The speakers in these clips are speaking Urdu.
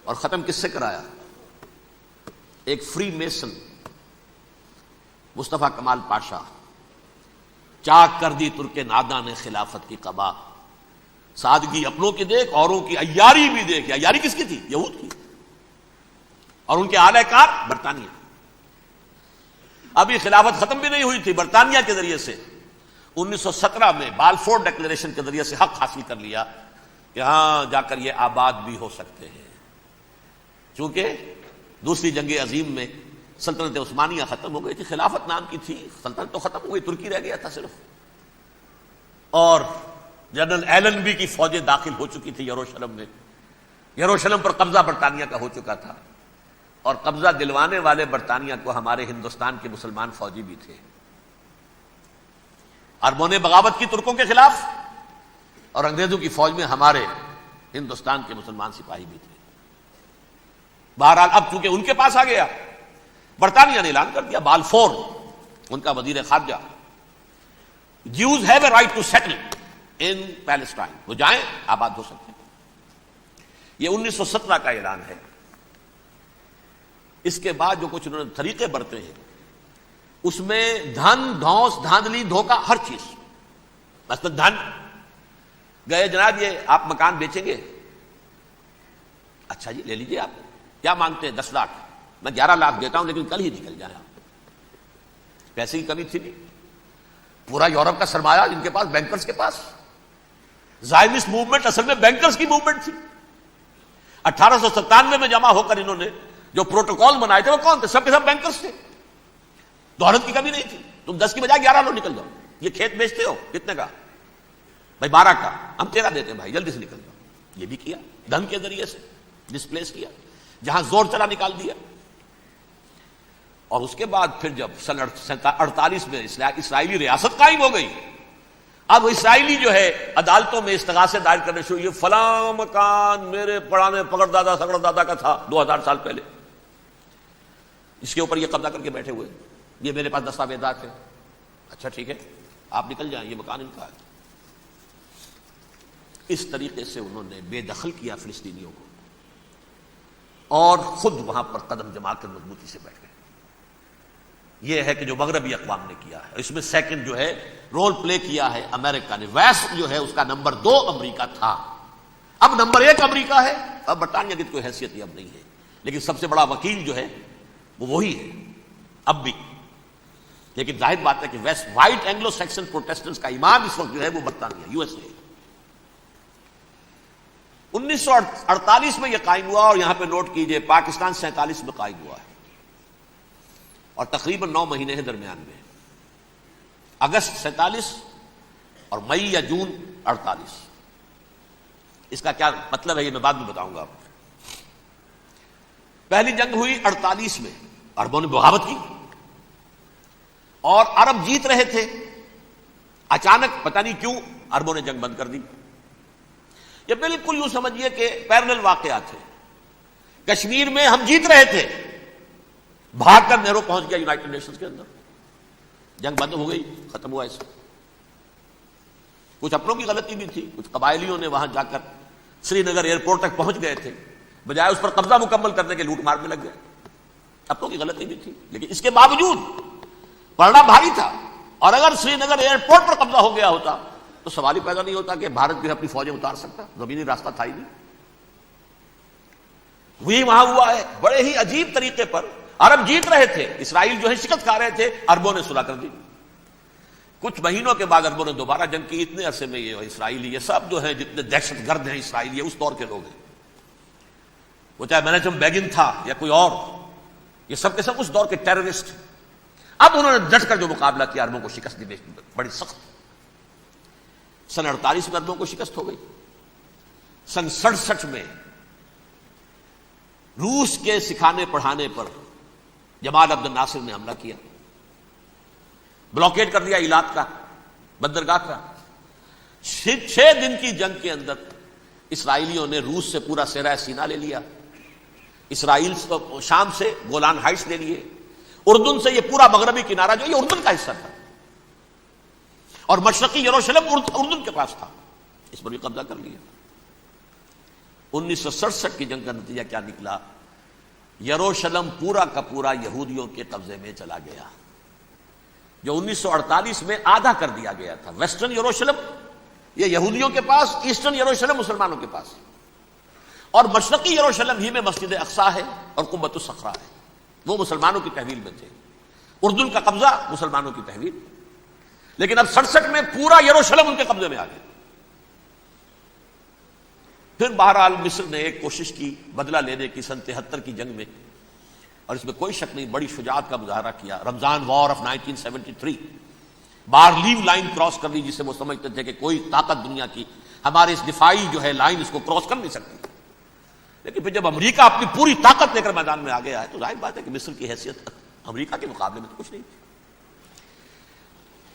اور ختم کس سے کرایا؟ ایک فری میسن مصطفیٰ کمال پاشا، چاک کر دی ترک ناداں نے خلافت کی قبا، سادگی اپنوں کی دیکھ اوروں کی عیاری بھی دیکھ۔ عیاری کس کی تھی؟ یہود کی، اور ان کے اعلی کار برطانیہ۔ ابھی خلافت ختم بھی نہیں ہوئی تھی، برطانیہ کے ذریعے سے 1917 میں بالفور ڈکلیریشن کے ذریعے سے حق حاصل کر لیا کہ ہاں جا کر یہ آباد بھی ہو سکتے ہیں، چونکہ دوسری جنگ عظیم میں سلطنت عثمانیہ ختم ہو گئی تھی، خلافت نام کی تھی، سلطنت تو ختم ہو گئی، ترکی رہ گیا تھا صرف، اور جنرل ایلن بی کی فوجیں داخل ہو چکی تھی یروشلم میں، یروشلم پر قبضہ برطانیہ کا ہو چکا تھا، اور قبضہ دلوانے والے برطانیہ کو ہمارے ہندوستان کے مسلمان فوجی بھی تھے۔ عربوں نے بغاوت کی ترکوں کے خلاف، اور انگریزوں کی فوج میں ہمارے ہندوستان کے مسلمان سپاہی بھی تھے۔ بہرحال اب چونکہ ان کے پاس آ گیا، برطانیہ نے اعلان کر دیا، بالفور ان کا وزیر خارجہ، Jews have a right to settle in Palestine, وہ جائیں آباد ہو سکتے ہیں۔ یہ 1917 کا اعلان ہے۔ اس کے بعد جو کچھ انہوں نے طریقے برتے ہیں، اس میں دھن، دھوس، دھاندلی، دھوکہ، ہر چیز۔ مثلا دھن گئے، جناب یہ آپ مکان بیچیں گے؟ اچھا جی لے لیجیے، آپ کیا مانگتے ہیں؟ 10 لاکھ، میں 11 لاکھ دیتا ہوں لیکن کل ہی نکل جائے۔ پیسے کی کمی تھی نہیں، پورا یورپ کا سرمایہ جن کے پاس، بینکرز کے پاس۔ زائنسٹ موومنٹ اصل میں بینکرز کی موومنٹ تھی۔ 1897 میں جمع ہو کر انہوں نے جو پروٹوکول بنائے تھے وہ کون تھے؟ سب کے سب بینکرز تھے۔ دولت کی کمی نہیں تھی، تم 10 کی بجائے 11 لو، نکل جاؤ۔ یہ کھیت بیچتے ہو کتنے کا؟ بھائی 12 کا، ہم 13 دیتے ہیں بھائی، جلدی سے نکل جاؤ۔ یہ بھی کیا، دھن کے ذریعے سے ڈسپلیس کیا، جہاں زور چلا نکال دیا۔ اور اس کے بعد پھر جب سن 48 میں اسرائیلی ریاست قائم ہو گئی، اب اسرائیلی جو ہے عدالتوں میں استغاثے دائر کرنے شروع، یہ فلاں مکان میرے پرانے پگڑ دادا سگڑ دادا کا تھا 2000 سال پہلے، اس کے اوپر یہ قبضہ کر کے بیٹھے ہوئے، یہ میرے پاس دستاویزات ہیں۔ اچھا ٹھیک ہے، آپ نکل جائیں، یہ مکان ان کا ہے۔ اس طریقے سے انہوں نے بے دخل کیا فلسطینیوں کو، اور خود وہاں پر قدم جما کر مضبوطی سے بیٹھ گئے۔ یہ ہے کہ جو مغربی اقوام نے کیا ہے۔ اس میں سیکنڈ جو ہے رول پلے کیا ہے امریکہ نے۔ ویسٹ جو ہے اس کا نمبر 2 امریکہ تھا، اب نمبر 1 امریکہ ہے۔ اب برطانیہ کی کوئی حیثیت ہی اب نہیں ہے، لیکن سب سے بڑا وکیل جو ہے وہ وہی ہے اب بھی۔ لیکن ظاہر بات ہے کہ west white Anglo Saxon Protestants کا امام اس وقت جو ہے وہ برطانیہ، یو ایس اے۔ 1948 میں یہ قائم ہوا، اور یہاں پہ نوٹ کیجئے پاکستان 47 میں قائم ہوا ہے، اور تقریباً 9 مہینے ہیں درمیان میں، اگست 47 اور مئی یا جون 48۔ اس کا کیا مطلب ہے یہ میں بعد میں بتاؤں گا آپ کو۔ پہلی جنگ ہوئی 48 میں، عربوں نے بغاوت کی اور عرب جیت رہے تھے، اچانک پتہ نہیں کیوں عربوں نے جنگ بند کر دی۔ یہ بالکل یوں سمجھیے کہ پیرلل واقعات تھے۔ کشمیر میں ہم جیت رہے تھے، بھاگ کر نہرو پہنچ گیا یونائٹڈ نیشنز کے اندر، جنگ بند ہو گئی، ختم ہوا ایسا۔ کچھ اپنوں کی غلطی بھی تھی، کچھ قبائلیوں نے وہاں جا کر سری نگر ایئرپورٹ تک پہنچ گئے تھے، بجائے اس پر قبضہ مکمل کرنے کے لوٹ مار میں لگ گئے، اپنوں کی غلطی بھی تھی، لیکن اس کے باوجود پڑنا بھاری تھا۔ اور اگر سری نگر ایئرپورٹ پر قبضہ ہو گیا ہوتا تو سوال ہی پیدا نہیں ہوتا کہ بھارت بھی اپنی فوجیں اتار سکتا، زمینی راستہ تھا ہی نہیں۔ وہی وہاں ہوا ہے، بڑے ہی عجیب طریقے پر عرب جیت رہے تھے، اسرائیل جو ہے شکست کھا رہے تھے، عربوں نے صلح کر دی۔ کچھ مہینوں کے بعد عربوں نے دوبارہ جنگ کی۔ اتنے عرصے میں یہ اسرائیلی، یہ سب جو ہے جتنے دہشت گرد ہیں اسرائیلی، اس دور کے لوگ ہیں، وہ چاہے منیجم بیگن تھا یا کوئی اور، یہ سب کے سب اس دور کے ٹیررسٹ۔ اب انہوں نے ڈٹ کر جو مقابلہ کیا، عربوں کو شکست دی بڑی سخت۔ سن 48 میں عربوں کو شکست ہو گئی۔ سن 67 میں روس کے سکھانے پڑھانے پر جمال عبد الناصر نے حملہ کیا، بلاکیڈ کر دیا ایلات کا، بندرگاہ کا۔ 6 دن کی جنگ کے اندر اسرائیلیوں نے روس سے پورا صحرا سینا لے لیا، اسرائیل شام سے گولان ہائٹس لے لیے، اردن سے یہ پورا مغربی کنارہ جو یہ اردن کا حصہ تھا، اور مشرقی یروشلم اردن کے پاس تھا، اس پر بھی قبضہ کر لیا۔ 1967 کی جنگ کا نتیجہ کیا نکلا؟ یروشلم پورا کا پورا یہودیوں کے قبضے میں چلا گیا، جو 1948 میں آدھا کر دیا گیا تھا۔ ویسٹرن یروشلم یہ یہودیوں کے پاس، ایسٹرن یروشلم مسلمانوں کے پاس، اور مشرقی یروشلم ہی میں مسجد اقصی ہے اور قبۃ الصخرہ ہے، وہ مسلمانوں کی تحویل میں تھے۔ اردن کا قبضہ مسلمانوں کی تحویل، لیکن اب 67 میں پورا یروشلم ان کے قبضے میں آ گیا۔ پھر بہرحال مصر نے ایک کوشش کی بدلہ لینے کی سن 73 کی جنگ میں، اور اس میں کوئی شک نہیں بڑی شجاعت کا مظاہرہ کیا۔ رمضان وار آف 1973 بارلیو لائن کراس کر لی، جسے وہ سمجھتے تھے کہ کوئی طاقت دنیا کی ہمارے اس دفاعی جو ہے لائن اس کو کراس کر نہیں سکتی، لیکن پھر جب امریکہ اپنی پوری طاقت لے کر میدان میں آ گیا ہے تو ظاہر بات ہے کہ مصر کی حیثیت امریکہ کے مقابلے میں تو کچھ نہیں تھی۔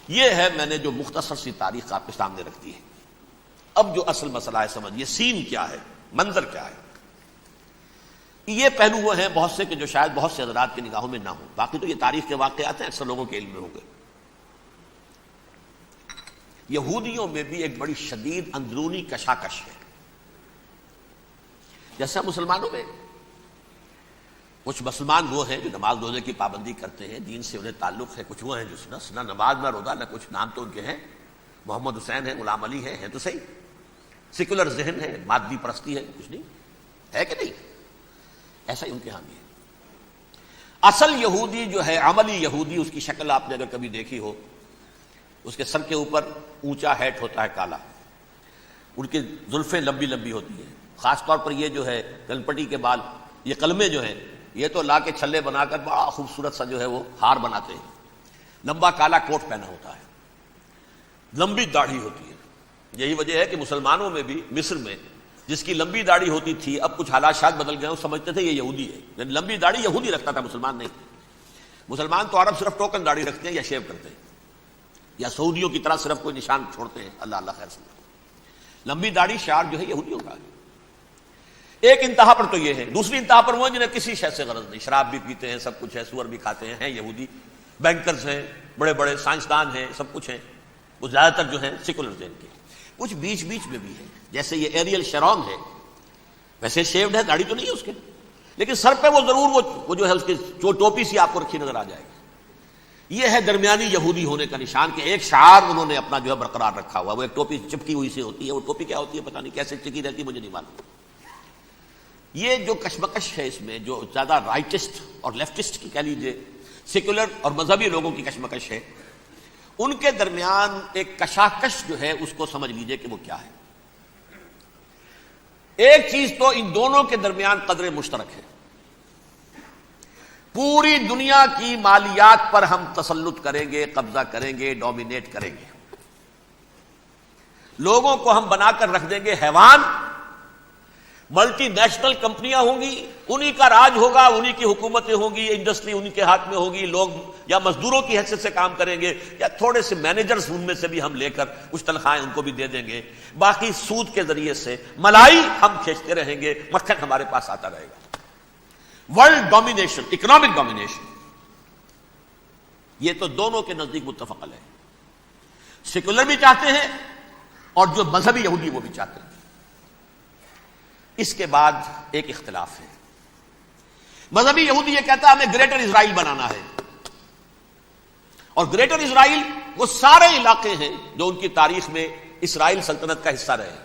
یہ ہے میں نے جو مختصر سی تاریخ آپ کے سامنے رکھ دی ہے۔ اب جو اصل مسئلہ ہے سمجھیے، سین کیا ہے، منظر کیا ہے۔ یہ پہلو وہ ہیں بہت سے کہ جو شاید بہت سے حضرات کی نگاہوں میں نہ ہوں، باقی تو یہ تاریخ کے واقعات ہیں، اکثر لوگوں کے علم میں ہوں گے۔ یہودیوں میں بھی ایک بڑی شدید اندرونی کشاکش ہے، جیسا مسلمانوں میں کچھ مسلمان وہ ہیں جو نماز روزے کی پابندی کرتے ہیں، دین سے انہیں تعلق ہے، کچھ وہ ہیں جو نہ نماز نہ روزہ نہ کچھ، نام تو ان کے ہیں، محمد حسین ہیں، غلام علی ہیں تو صحیح، سیکولر ذہن ہے، مادی پرستی ہے، کچھ نہیں ہے کہ نہیں، ایسا ہی ان کے ہاں بھی ہے۔ اصل یہودی جو ہے، عملی یہودی، اس کی شکل آپ نے اگر کبھی دیکھی ہو، اس کے سر کے اوپر اونچا ہیٹ ہوتا ہے کالا، ان کی زلفیں لمبی لمبی ہوتی ہیں، خاص طور پر یہ جو ہے گلپٹی کے بال، یہ قلمے جو ہیں یہ تو لا کے چھلے بنا کر بڑا خوبصورت سا جو ہے وہ ہار بناتے ہیں، لمبا کالا کوٹ پہنا ہوتا ہے، لمبی داڑھی ہوتی ہے۔ یہی وجہ ہے کہ مسلمانوں میں بھی مصر میں جس کی لمبی داڑھی ہوتی تھی، اب کچھ حالات شاید بدل گئے، وہ سمجھتے تھے یہ یہودی ہے، یعنی لمبی داڑھی یہودی رکھتا تھا، مسلمان نہیں۔ مسلمان تو عرب صرف ٹوکن داڑھی رکھتے ہیں یا شیو کرتے ہیں، یا سعودیوں کی طرح صرف کوئی نشان چھوڑتے ہیں، اللہ اللہ خیر سمجھتے۔ لمبی داڑھی شعار جو ہے یہودیوں کا ہے۔ ایک انتہا پر تو یہ ہے، دوسری انتہا پر وہ ہیں جنہیں کسی شے سے غرض نہیں، شراب بھی پیتے ہیں، سب کچھ ہے، سور بھی کھاتے ہیں یہودی، بینکرز ہیں، بڑے بڑے سائنسدان ہیں، سب کچھ ہیں، وہ زیادہ تر جو ہیں سیکولر ذہن کے۔ کچھ بیچ بیچ میں بھی ہے، جیسے یہ ایریل شیرون ہے، ویسے شیوڈ ہے، داڑھی تو نہیں ہے اس کے، لیکن سر پہ وہ ضرور وہ جو ہے اس کی جو ٹوپی سی آپ کو رکھی نظر آ جائے گی۔ یہ ہے درمیانی یہودی ہونے کا نشان، کہ ایک شعار انہوں نے اپنا جو ہے برقرار رکھا ہوا، وہ ایک ٹوپی چپکی ہوئی سی ہوتی ہے، وہ ٹوپی کیا ہوتی ہے پتہ نہیں، کیسے چکی رہتی ہے مجھے نہیں معلوم۔ یہ جو کشمکش ہے اس میں، جو زیادہ رائٹسٹ اور لیفٹسٹ کی کہہ لیجیے، سیکولر اور مذہبی لوگوں کی کشمکش ہے، ان کے درمیان ایک کشاکش جو ہے اس کو سمجھ لیجیے کہ وہ کیا ہے۔ ایک چیز تو ان دونوں کے درمیان قدر مشترک ہے، پوری دنیا کی مالیات پر ہم تسلط کریں گے، قبضہ کریں گے، ڈومینیٹ کریں گے، لوگوں کو ہم بنا کر رکھ دیں گے حیوان، ملٹی نیشنل کمپنیاں ہوں گی، انہی کا راج ہوگا، انہی کی حکومتیں ہوں گی، انڈسٹری انہی کے ہاتھ میں ہوگی، لوگ یا مزدوروں کی حیثیت سے کام کریں گے، یا تھوڑے سے مینیجرز ان میں سے بھی ہم لے کر کچھ تنخواہیں ان کو بھی دے دیں گے، باقی سود کے ذریعے سے ملائی ہم کھینچتے رہیں گے، مکھن ہمارے پاس آتا رہے گا۔ ورلڈ ڈومینیشن، اکنامک ڈومینیشن، یہ تو دونوں کے نزدیک متفق ہے، سیکولر بھی چاہتے ہیں اور جو مذہبی یہودی وہ بھی چاہتے ہیں۔ اس کے بعد ایک اختلاف ہے، مذہبی یہودی یہ کہتا ہے ہمیں گریٹر اسرائیل بنانا ہے، اور گریٹر اسرائیل وہ سارے علاقے ہیں جو ان کی تاریخ میں اسرائیل سلطنت کا حصہ رہے۔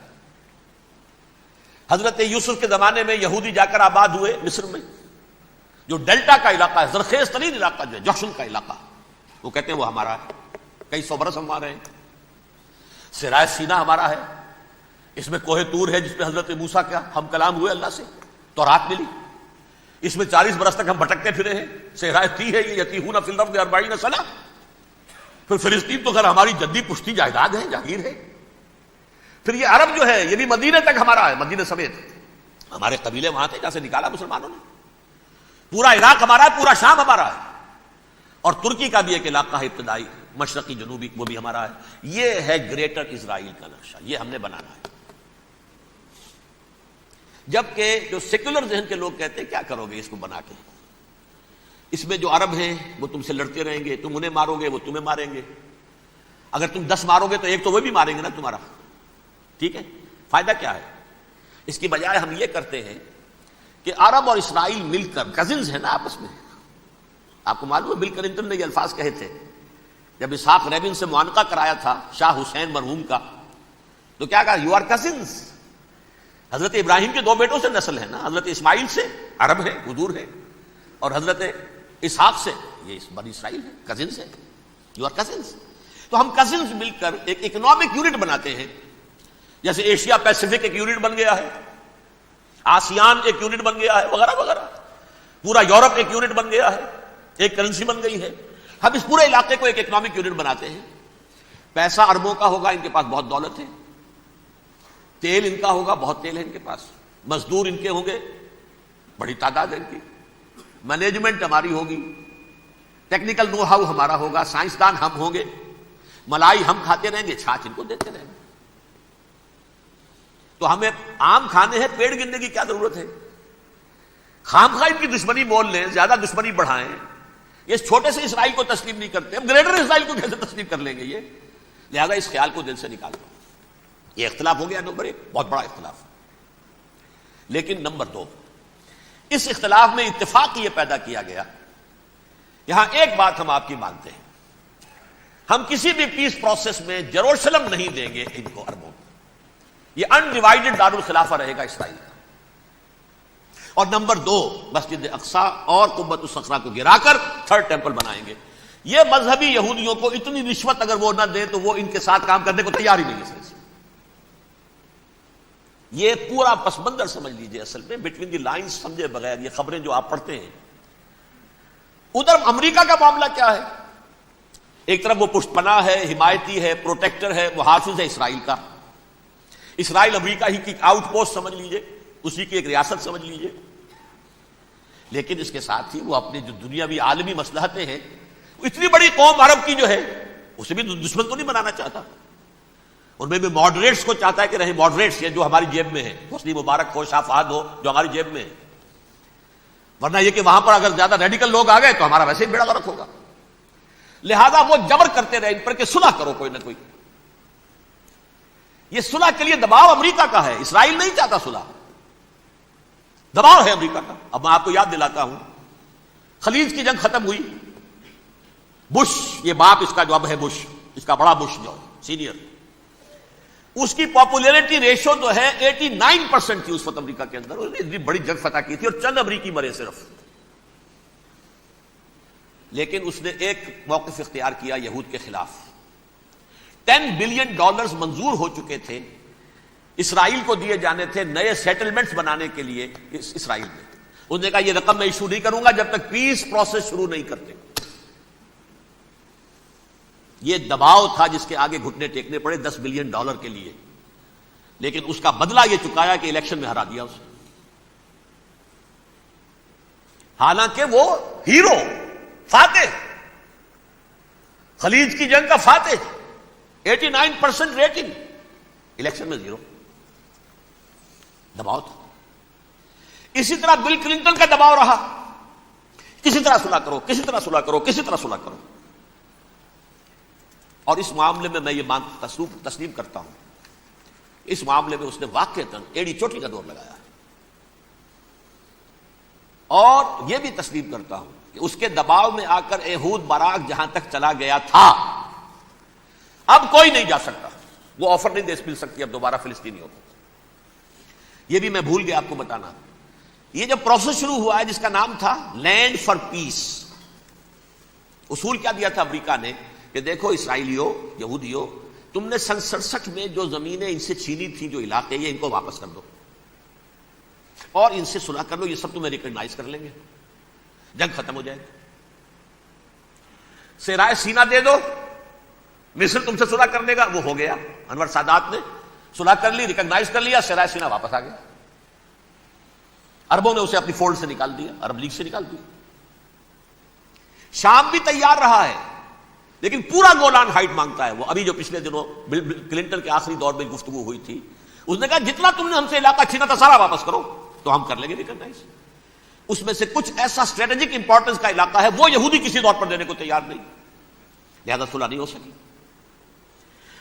حضرت یوسف کے زمانے میں یہودی جا کر آباد ہوئے مصر میں، جو ڈیلٹا کا علاقہ ہے، زرخیز ترین علاقہ جو ہے، جوشن کا علاقہ، وہ کہتے ہیں وہ ہمارا ہے، کئی سو برس ہمارے ہیں، سرائے سینا ہمارا ہے، اس میں کوہ طور ہے جس پہ حضرت موسیٰ کا ہم کلام ہوئے اللہ سے، تورات ملی، اس میں 40 برس تک ہم بھٹکتے پھرے ہیں، صحرائے تی ہے یہ، یتیہون فی الارض 40 سنہ، پھر فلسطین تو خیر ہماری جدی پشتی جائیداد ہے، جاگیر ہے، پھر یہ عرب جو ہے یہ بھی مدینے تک ہمارا ہے، مدینے سمیت ہمارے قبیلے وہاں تھے جہاں سے نکالا مسلمانوں نے، پورا عراق ہمارا ہے، پورا شام ہمارا ہے، اور ترکی کا بھی ایک علاقہ ہے ابتدائی مشرقی جنوبی، وہ بھی ہمارا ہے۔ یہ ہے گریٹر اسرائیل کا نقشہ، یہ ہم نے بنانا ہے۔ جبکہ جو سیکولر ذہن کے لوگ کہتے ہیں کیا کرو گے اس کو بنا کے، اس میں جو عرب ہیں وہ تم سے لڑتے رہیں گے، تم انہیں مارو گے وہ تمہیں ماریں گے، اگر تم 10 مارو گے تو ایک تو وہ بھی ماریں گے نا تمہارا، ٹھیک ہے، فائدہ کیا ہے؟ اس کی بجائے ہم یہ کرتے ہیں کہ عرب اور اسرائیل مل کر، کزنز ہیں نا آپس میں، آپ کو معلوم ہے بل کلنٹن نے یہ الفاظ کہے تھے جب اسحاق ریبن سے معانقہ کرایا تھا شاہ حسین مرحوم کا، تو کیا کہا؟ You are cousins. حضرت ابراہیم کے 2 بیٹوں سے نسل ہے نا، حضرت اسماعیل سے عرب ہے، حضور ہے، اور حضرت اسحاق سے یہ بنی اسرائیل ہے، کزنز ہے. You are cousins. تو ہم کزنز مل کر ایک اکنامک یونٹ بناتے ہیں، جیسے ایشیا پیسیفک ایک یونٹ بن گیا ہے، آسیان ایک یونٹ بن گیا ہے، وغیرہ وغیرہ. پورا یورپ ایک یونٹ بن گیا ہے، ایک کرنسی بن گئی ہے. ہم اس پورے علاقے کو ایک اکنامک یونٹ بناتے ہیں. پیسہ اربوں کا ہوگا، ان کے پاس بہت دولت ہے. تیل ان کا ہوگا، بہت تیل ہے ان کے پاس. مزدور ان کے ہوں گے، بڑی تعداد ہے ان کی. مینجمنٹ ہماری ہوگی، ٹیکنیکل نو ہاؤ ہمارا ہوگا، سائنسدان ہم ہوں گے. ملائی ہم کھاتے رہیں گے، چھاچھ ان کو دیتے رہیں گے. تو ہمیں آم کھانے ہیں، پیڑ گننے کی کیا ضرورت ہے؟ خام خواہ ان کی دشمنی مول لیں، زیادہ دشمنی بڑھائیں. یہ اس چھوٹے سے اسرائیل کو تسلیم نہیں کرتے، ہم گریٹر اسرائیل کو کیسے تسلیم کر لیں گے؟ یہ لہذا اس خیال کو دل سے نکال دو. یہ اختلاف ہو گیا نمبر 1، بہت بڑا اختلاف. لیکن نمبر 2، اس اختلاف میں اتفاق یہ پیدا کیا گیا. یہاں ایک بات ہم آپ کی مانتے ہیں، ہم کسی بھی پیس پروسیس میں جروشلم نہیں دیں گے ان کو، عربوں. یہ انڈیوائیڈڈ دارالخلافہ رہے گا اسرائیل کا. اور نمبر 2، مسجد اقصی اور قبۃ الصخرہ کو گرا کر 3rd ٹیمپل بنائیں گے. یہ مذہبی یہودیوں کو اتنی رشوت اگر وہ نہ دیں تو وہ ان کے ساتھ کام کرنے کو تیار ہی نہیں ہے. یہ پورا پس منظر سمجھ لیجئے. اصل میں بٹوین دی لائنز سمجھے بغیر یہ خبریں جو آپ پڑھتے ہیں. ادھر امریکہ کا معاملہ کیا ہے؟ ایک طرف وہ پشت پناہ ہے، حمایتی ہے، پروٹیکٹر ہے، محافظ ہے اسرائیل کا. اسرائیل امریکہ ہی کی آؤٹ پوسٹ سمجھ لیجئے، اسی کی ایک ریاست سمجھ لیجئے. لیکن اس کے ساتھ ہی وہ اپنی جو دنیاوی عالمی مصلحتیں ہیں، اتنی بڑی قوم عرب کی جو ہے اسے بھی دشمن تو نہیں بنانا چاہتا. ان میں بھی ماڈریٹس کو چاہتا ہے کہ رہے ماڈریٹس، یہ جو ہماری جیب میں ہے، حسنی مبارک ہو، شاہ فہد ہو، جو ہماری جیب میں ہے. ورنہ یہ کہ وہاں پر اگر زیادہ ریڈیکل لوگ آ گئے تو ہمارا ویسے ہی بیڑا غرق ہوگا. لہذا وہ جبر کرتے رہے ان پر کہ صلح کرو کوئی نہ کوئی. یہ صلح کے لیے دباؤ امریکہ کا ہے، اسرائیل نہیں چاہتا صلح، دباؤ ہے امریکہ کا. اب میں آپ کو یاد دلاتا ہوں، خلیج کی جنگ ختم ہوئی، بش، یہ باپ اس کا جو اب ہے بش، اس کا بڑا بش جو سینئر، اس کی پاپولیرٹی ریشو جو ہے 89% تھی اس وقت امریکہ کے اندر. اتنی بڑی جنگ فتح کی تھی اور چند امریکی مرے صرف. لیکن اس نے ایک موقف اختیار کیا یہود کے خلاف. $10 بلین منظور ہو چکے تھے، اسرائیل کو دیے جانے تھے نئے سیٹلمنٹس بنانے کے لیے اسرائیل میں. اس نے کہا یہ رقم میں ایشو نہیں کروں گا جب تک پیس پروسیس شروع نہیں کرتے. یہ دباؤ تھا جس کے آگے گھٹنے ٹیکنے پڑے $10 بلین کے لیے. لیکن اس کا بدلہ یہ چکایا کہ الیکشن میں ہرا دیا اسے. حالانکہ وہ ہیرو، فاتح، خلیج کی جنگ کا فاتح، 89% ریٹنگ، الیکشن میں 0. دباؤ تھا. اسی طرح بل کلنٹن کا دباؤ رہا، کسی طرح صلح کرو، کسی طرح صلح کرو، کسی طرح صلح کرو. اور اس معاملے میں یہ تسلیم کرتا ہوں، اس معاملے میں اس نے واقعتاً ایڑی چوٹی کا دور لگایا. اور یہ بھی تسلیم کرتا ہوں کہ اس کے دباؤ میں آ کر ایہود باراک جہاں تک چلا گیا تھا، اب کوئی نہیں جا سکتا. وہ آفر نہیں دے مل سکتی اب دوبارہ فلسطینیوں کو. یہ بھی میں بھول گیا آپ کو بتانا. یہ جب پروسیس شروع ہوا ہے جس کا نام تھا لینڈ فار پیس، اصول کیا دیا تھا امریکہ نے کہ دیکھو اسرائیلیوں، یہودیوں، تم نے سن 67 میں جو زمینیں ان سے چھینی تھی، جو علاقے، یہ ان کو واپس کر دو اور ان سے صلح کر لو، یہ سب تمہیں ریکگنائز کر لیں گے، جنگ ختم ہو جائے گی. صحرائے سینا دے دو، مصر تم سے صلح کر لے گا. وہ ہو گیا، انور سادات نے صلح کر لی، ریکگنائز کر لیا، صحرائے سینا واپس آ گیا. عربوں نے اسے اپنی فولڈ سے نکال دیا، عرب لیگ سے نکال دیا. شام بھی تیار رہا ہے لیکن پورا گولان ہائٹ مانگتا ہے. وہ ابھی جو پچھلے دنوں بل کلنٹن کے آخری دور میں گفتگو ہوئی تھی، اس نے کہا جتنا تم نے ہم سے علاقہ چھینا تھا سارا واپس کرو تو ہم کر لیں گے ریکگنائز. اس میں سے کچھ ایسا اسٹریٹجک امپورٹنس کا علاقہ ہے وہ یہودی کسی طور پر دینے کو تیار نہیں، لہذا صلح نہیں ہو سکی.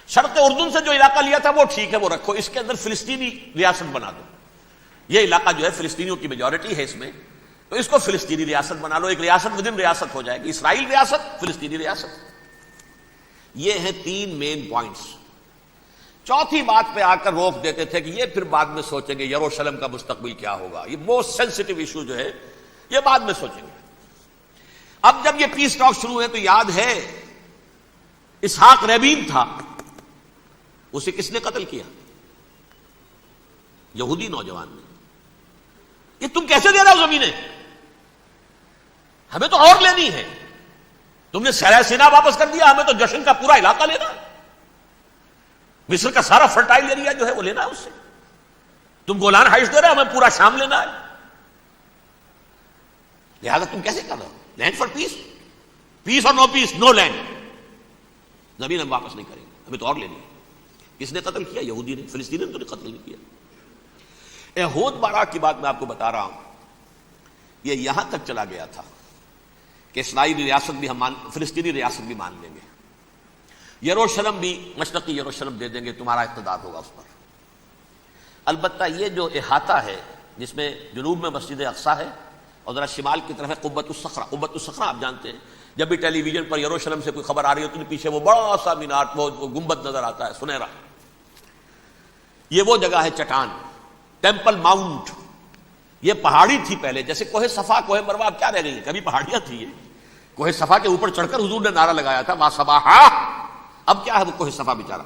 شرق اردن سے جو علاقہ لیا تھا وہ ٹھیک ہے، وہ رکھو، اس کے اندر فلسطینی ریاست بنا دو. یہ علاقہ جو ہے فلسطینیوں کی میجورٹی ہے اس میں، تو اس کو فلسطینی ریاست بنا لو، ایک ریاست ودن ریاست ہو جائے گی، اسرائیل ریاست، فلسطینی ریاست۔ یہ ہیں 3 مین پوائنٹس۔ چوتھی بات پہ آ کر روک دیتے تھے کہ یہ پھر بعد میں سوچیں گے یروشلم کا مستقبل کیا ہوگا، یہ موسٹ سینسٹیو ایشو جو ہے یہ بعد میں سوچیں گے۔ اب جب یہ پیس ٹاک شروع ہوئے تو یاد ہے اسحاق ریبین تھا، اسے کس نے قتل کیا؟ یہودی نوجوان نے۔ یہ تم کیسے دے رہے ہو زمینیں؟ ہمیں تو اور لینی ہے، تم نے سیرا سینا واپس کر دیا، ہمیں تو جشن کا پورا علاقہ لینا ہے، مصر کا سارا فرٹائل ایریا جو ہے وہ لینا ہے اس سے، تم گولان ہائٹس دے رہے ہو، ہمیں پورا شام لینا ہے، لہذا تم کیسے کر رہے ہو؟ لینڈ فار پیس، پیس اور نو پیس، نو لینڈ، زمین ہم واپس نہیں کریں گے، ہمیں تو اور لینی ہے۔ کس نے قتل کیا؟ یہودی نے، فلسطینی نے تو قتل نہیں کیا۔ احود باراک کی بات میں آپ کو بتا رہا ہوں، یہ یہاں تک چلا گیا تھا کہ اسرائیلی ریاست بھی ہم فلسطینی ریاست بھی مان لیں گے، یروشلم بھی مشرقی یروشلم دے دیں گے، تمہارا اقتدار ہوگا اس پر۔ البتہ یہ جو احاطہ ہے جس میں جنوب میں مسجد اقصیٰ ہے اور ذرا شمال کی طرف ہے قبۃ الصخرہ، قبۃ الصخرہ آپ جانتے ہیں، جب بھی ٹیلی ویژن پر یروشلم سے کوئی خبر آ رہی ہوتی ہے تو پیچھے وہ بڑا سا مینار، وہ گنبد نظر آتا ہے سنہرا، یہ وہ جگہ ہے چٹان، ٹیمپل ماؤنٹ۔ یہ پہاڑی تھی پہلے، جیسے کوہ صفا کوہ مروہ اب کیا رہ گئی ہے، کبھی پہاڑیاں تھی، یہ کوہ صفا کے اوپر چڑھ کر حضور نے نعرہ لگایا تھا ما صباحا، اب کیا ہے وہ کوہ صفا بیچارہ،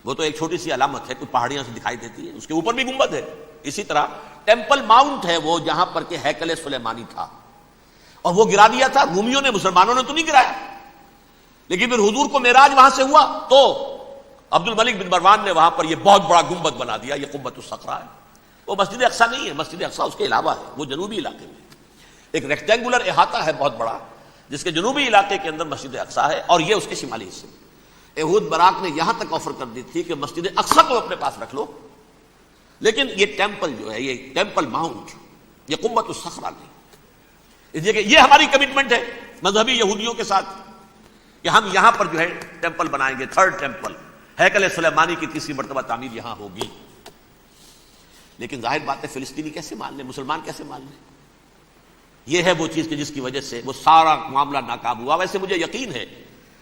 وہ تو ایک چھوٹی سی علامت ہے، کچھ پہاڑیاں سے دکھائی دیتی ہے، اس کے اوپر بھی گنبد ہے۔ اسی طرح ٹیمپل ماؤنٹ ہے وہ جہاں پر کہ ہیکل سلیمانی تھا، اور وہ گرا دیا تھا رومیوں نے، مسلمانوں نے تو نہیں گرایا، لیکن پھر حضور کو معراج وہاں سے ہوا تو عبد الملک بن مروان نے وہاں پر یہ بہت بڑا گنبد بنا دیا، یہ قبۃ الصخرہ ہے۔ وہ مسجد اقصیٰ نہیں ہے، مسجد اقصیٰ اس کے علاوہ ہے، وہ جنوبی علاقے میں ایک ریکٹینگولر احاطہ ہے بہت بڑا، جس کے جنوبی علاقے کے اندر مسجد اقصیٰ ہے، اور یہ اس کے شمالی حصے۔ احود باراک نے یہاں تک آفر کر دی تھی کہ مسجد اقصیٰ کو اپنے پاس رکھ لو، لیکن یہ ٹیمپل جو ہے، یہ ٹیمپل ماؤنٹ، یہ قبۃ الصخرہ نہیں، اس لیے کہ یہ ہماری کمٹمنٹ ہے مذہبی یہودیوں کے ساتھ کہ ہم یہاں پر جو ہے ٹیمپل بنائیں گے، تھرڈ ٹیمپل، ہیکل سلیمانی کی تیسری مرتبہ تعمیر یہاں ہوگی۔ لیکن ظاہر بات ہے فلسطینی کیسے مان لیں، مسلمان کیسے مان لیں؟ یہ ہے وہ چیز کہ جس کی وجہ سے وہ سارا معاملہ ناکام ہوا۔ ویسے مجھے یقین ہے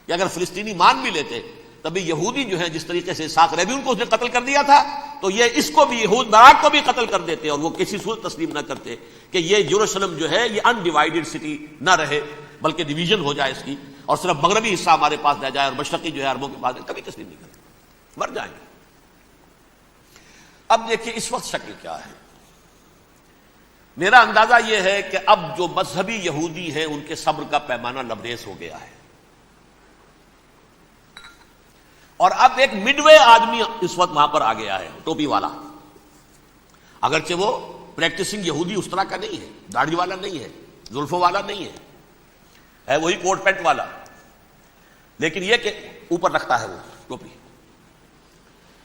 کہ اگر فلسطینی مان بھی لیتے تبھی یہودی جو ہیں جس طریقے سے اسحاق ریبین کو اس نے قتل کر دیا تھا تو یہ اس کو بھی، احود باراک کو بھی قتل کر دیتے، اور وہ کسی صورت تسلیم نہ کرتے کہ یہ یروشلم جو ہے یہ انڈیوائیڈڈ سٹی نہ رہے بلکہ ڈویژن ہو جائے اس کی، اور صرف مغربی حصہ ہمارے پاس رہ جائے اور مشرقی جو ہے عربوں کے پاس، کبھی تسلیم نہیں کرتے، مر جائیں گے۔ اب دیکھیے اس وقت شکل کیا ہے، میرا اندازہ یہ ہے کہ اب جو مذہبی یہودی ہیں ان کے صبر کا پیمانہ لبریز ہو گیا ہے، اور اب ایک مڈ وے آدمی اس وقت وہاں پر آ گیا ہے، ٹوپی والا، اگرچہ وہ پریکٹسنگ یہودی اس طرح کا نہیں ہے، داڑھی والا نہیں ہے، زلفوں والا نہیں ہے وہی کوٹ پینٹ والا، لیکن یہ کہ اوپر رکھتا ہے وہ ٹوپی۔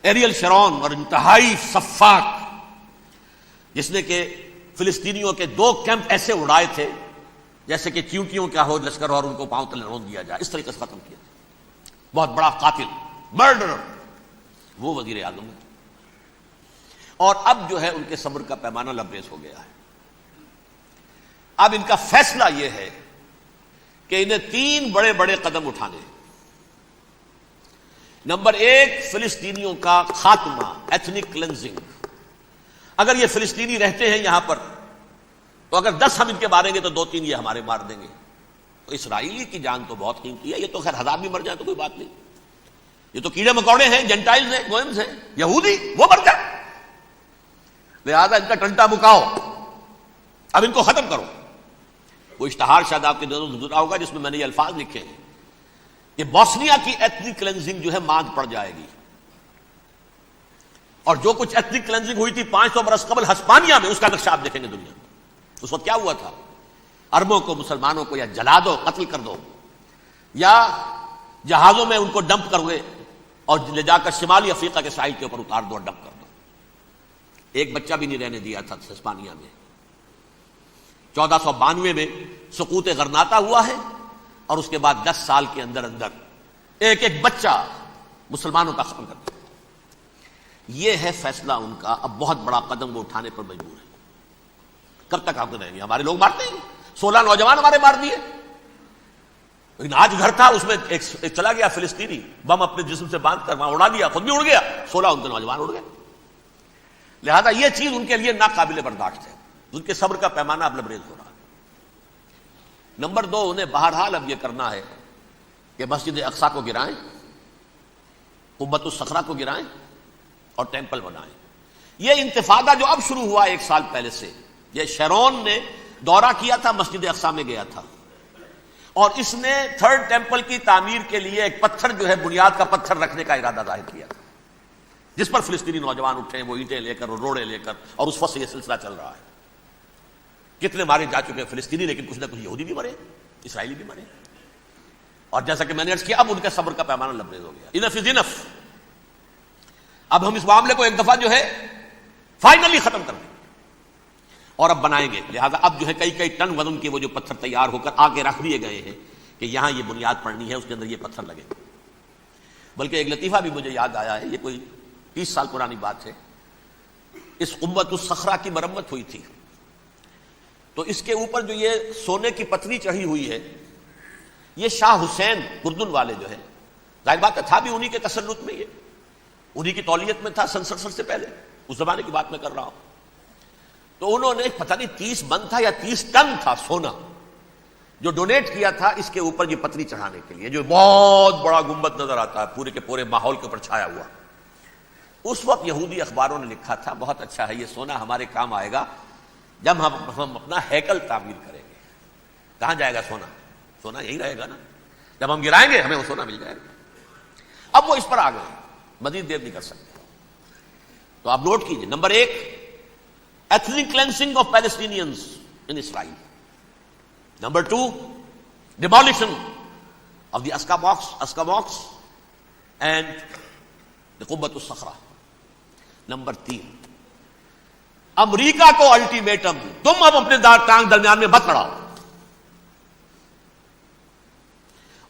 ایریل شرون اور انتہائی سفاک، جس نے کہ فلسطینیوں کے 2 کیمپ ایسے اڑائے تھے جیسے کہ چیونٹیوں کیا ہو لشکر اور ان کو پاؤں تلے رون دیا جائے، اس طریقے سے ختم کیا، بہت بڑا قاتل، مرڈرر، وہ وزیر اعظم ہے۔ اور اب جو ہے ان کے صبر کا پیمانہ لبریز ہو گیا ہے۔ اب ان کا فیصلہ یہ ہے کہ انہیں 3 بڑے بڑے قدم اٹھانے ہیں۔ نمبر 1 فلسطینیوں کا خاتمہ، ایتھنک کلینزنگ۔ اگر یہ فلسطینی رہتے ہیں یہاں پر تو اگر 10 ہم ان کے ماریں گے تو 2-3 یہ ہمارے مار دیں گے، تو اسرائیلی کی جان تو بہت قیمتی ہے، یہ تو خیر 1000 بھی مر جائیں تو کوئی بات نہیں، یہ تو کیڑے مکوڑے ہیں، جنٹائلز ہیں، گوئمز ہیں، یہودی وہ مر جائیں، لہذا ان کا ٹنٹا مکاؤ، اب ان کو ختم کرو۔ وہ اشتہار شاید آپ کے نظروں سے گزرا ہوگا جس میں میں نے یہ الفاظ لکھے ہیں کہ بوسنیا کی ایتھنک کلینزنگ جو ہے ماند پڑ جائے گی، اور جو کچھ ایتھنک کلینزنگ ہوئی تھی 500 برس قبل ہسپانیہ میں، اس کا نقشہ آپ دیکھیں گے دنیا میں۔ اس وقت کیا ہوا تھا، عربوں کو، مسلمانوں کو یا جلا دو، قتل کر دو، یا جہازوں میں ان کو ڈمپ کروے اور لے جا کر شمالی افریقہ کے ساحل کے اوپر اتار دو اور ڈمپ کر دو۔ ایک بچہ بھی نہیں رہنے دیا تھا ہسپانیہ میں۔ 1492 میں سقوط غرناطہ ہوا ہے، اور اس کے بعد 10 سال کے اندر اندر ایک ایک بچہ مسلمانوں کا ختم کر دیا۔ یہ ہے فیصلہ ان کا. اب بہت بڑا قدم وہ اٹھانے پر مجبور ہے. کب تک ہم رہیں گے؟ ہمارے لوگ مارتے ہیں. 16 نوجوان ہمارے مار دیے. لیکن آج گھر تھا اس میں ایک چلا گیا فلسطینی, بم اپنے جسم سے باندھ کر وہاں اڑا دیا, خود بھی اڑ گیا, 16 ان کے نوجوان اڑ گئے. لہذا یہ چیز ان کے لیے ناقابل برداشت ہے. ان کے صبر کا پیمانہ اب لبریز ہو رہا ہے. نمبر 2, انہیں بہرحال اب یہ کرنا ہے کہ مسجد اقصی کو گرائیں, قبۃ الصخرہ کو گرائیں اور ٹیمپل بنائیں. یہ انتفاضہ جو اب شروع ہوا 1 سال پہلے سے, یہ شیرون نے دورہ کیا تھا, مسجد اقصی میں گیا تھا, اور اس نے 3rd ٹیمپل کی تعمیر کے لیے ایک پتھر جو ہے بنیاد کا پتھر رکھنے کا ارادہ ظاہر کیا تھا, جس پر فلسطینی نوجوان اٹھے, وہ اینٹیں لے کر اور روڑے لے کر, اور اس وقت سے یہ سلسلہ چل رہا ہے. کتنے مارے جا چکے ہیں فلسطینی, لیکن کچھ نہ کچھ یہودی بھی مرے, اسرائیلی بھی مرے. اور جیسا کہ میں نے عرض کیا, اب ان کے صبر کا پیمانہ لبریز ہو گیا. انف از انف. اب ہم اس معاملے کو ایک دفعہ جو ہے فائنلی ختم کر دیں اور اب بنائیں گے. لہذا اب جو ہے کئی ٹن وزن کے وہ جو پتھر تیار ہو کر آگے رکھ دیے گئے ہیں کہ یہاں یہ بنیاد پڑنی ہے, اس کے اندر یہ پتھر لگے. بلکہ ایک لطیفہ بھی مجھے یاد آیا ہے, یہ کوئی 30 سال پرانی بات ہے. اس قبۃ الصخرہ کی مرمت ہوئی تھی, تو اس کے اوپر جو یہ سونے کی پتری چڑھی ہوئی ہے, یہ شاہ حسین اردن والے جو ہے, ظاہر بات ہے تھا بھی انہی کے تسلط میں, یہ انہی کی تولیت میں تھا 67 سے پہلے, اس زمانے کی بات میں کر رہا ہوں. تو انہوں نے پتہ نہیں 30 من تھا یا 30 ٹن تھا سونا جو ڈونیٹ کیا تھا اس کے اوپر یہ پتری چڑھانے کے لیے, جو بہت بڑا گنبد نظر آتا ہے پورے کے پورے ماحول کے اوپر چھایا ہوا. اس وقت یہودی اخباروں نے لکھا تھا بہت اچھا ہے, یہ سونا ہمارے کام آئے گا جب ہم اپنا ہیکل تعمیر کریں گے. کہاں جائے گا سونا؟ سونا یہی رہے گا نا, جب ہم گرائیں گے ہمیں وہ سونا مل جائے گا. اب وہ اس پر آ گئے, مزید دیر نہیں کر سکتے. تو آپ نوٹ کیجئے, number 1, ethnic cleansing of Palestinians in Israel. Number 2, demolition of the Aqsa mosque and the Qubbat al-Sakhra. Number 3, امریکہ کو الٹیمیٹم, تم اب اپنے ٹانگ درمیان میں مت لڑاؤ,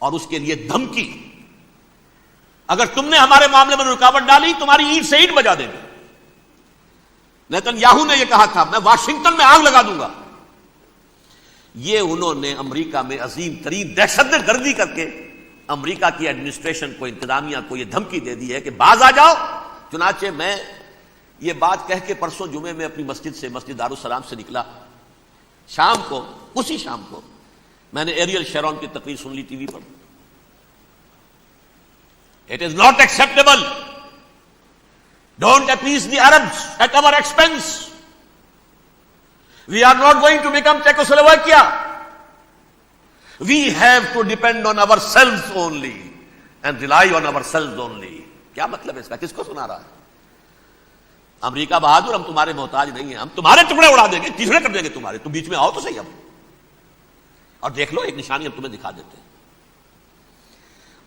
اور اس کے لیے دھمکی, اگر تم نے ہمارے معاملے میں رکاوٹ ڈالی تمہاری اینٹ سے اینٹ بجا دیں گے. نیتن یاہو نے یہ کہا تھا میں واشنگٹن میں آگ لگا دوں گا. یہ انہوں نے امریکہ میں عظیم ترین دہشت گردی کر کے امریکہ کی ایڈمنسٹریشن کو, انتظامیہ کو یہ دھمکی دے دی ہے کہ باز آ جاؤ. چنانچہ میں یہ بات کہہ کے پرسوں جمعے میں اپنی مسجد دارالسلام سے نکلا, شام کو, اسی شام کو میں نے ایریل شیرون کی تقریر سن لی T V per. It is not acceptable. Don't appease the Arabs at our expense. We are not going to become Czechoslovakia. We have to depend on ourselves only and rely on ourselves only. کیا مطلب ہے اس کا؟ کس کو سنا رہا ہے؟ امریکہ بہادر, ہم تمہارے محتاج نہیں ہیں, ہم تمہارے ٹکڑے اڑا دیں گے, ٹکڑے کر دیں گے تمہارے, تم بیچ میں آؤ تو صحیح. اب اور دیکھ لو, ایک نشانی ہم تمہیں دکھا دیتے ہیں.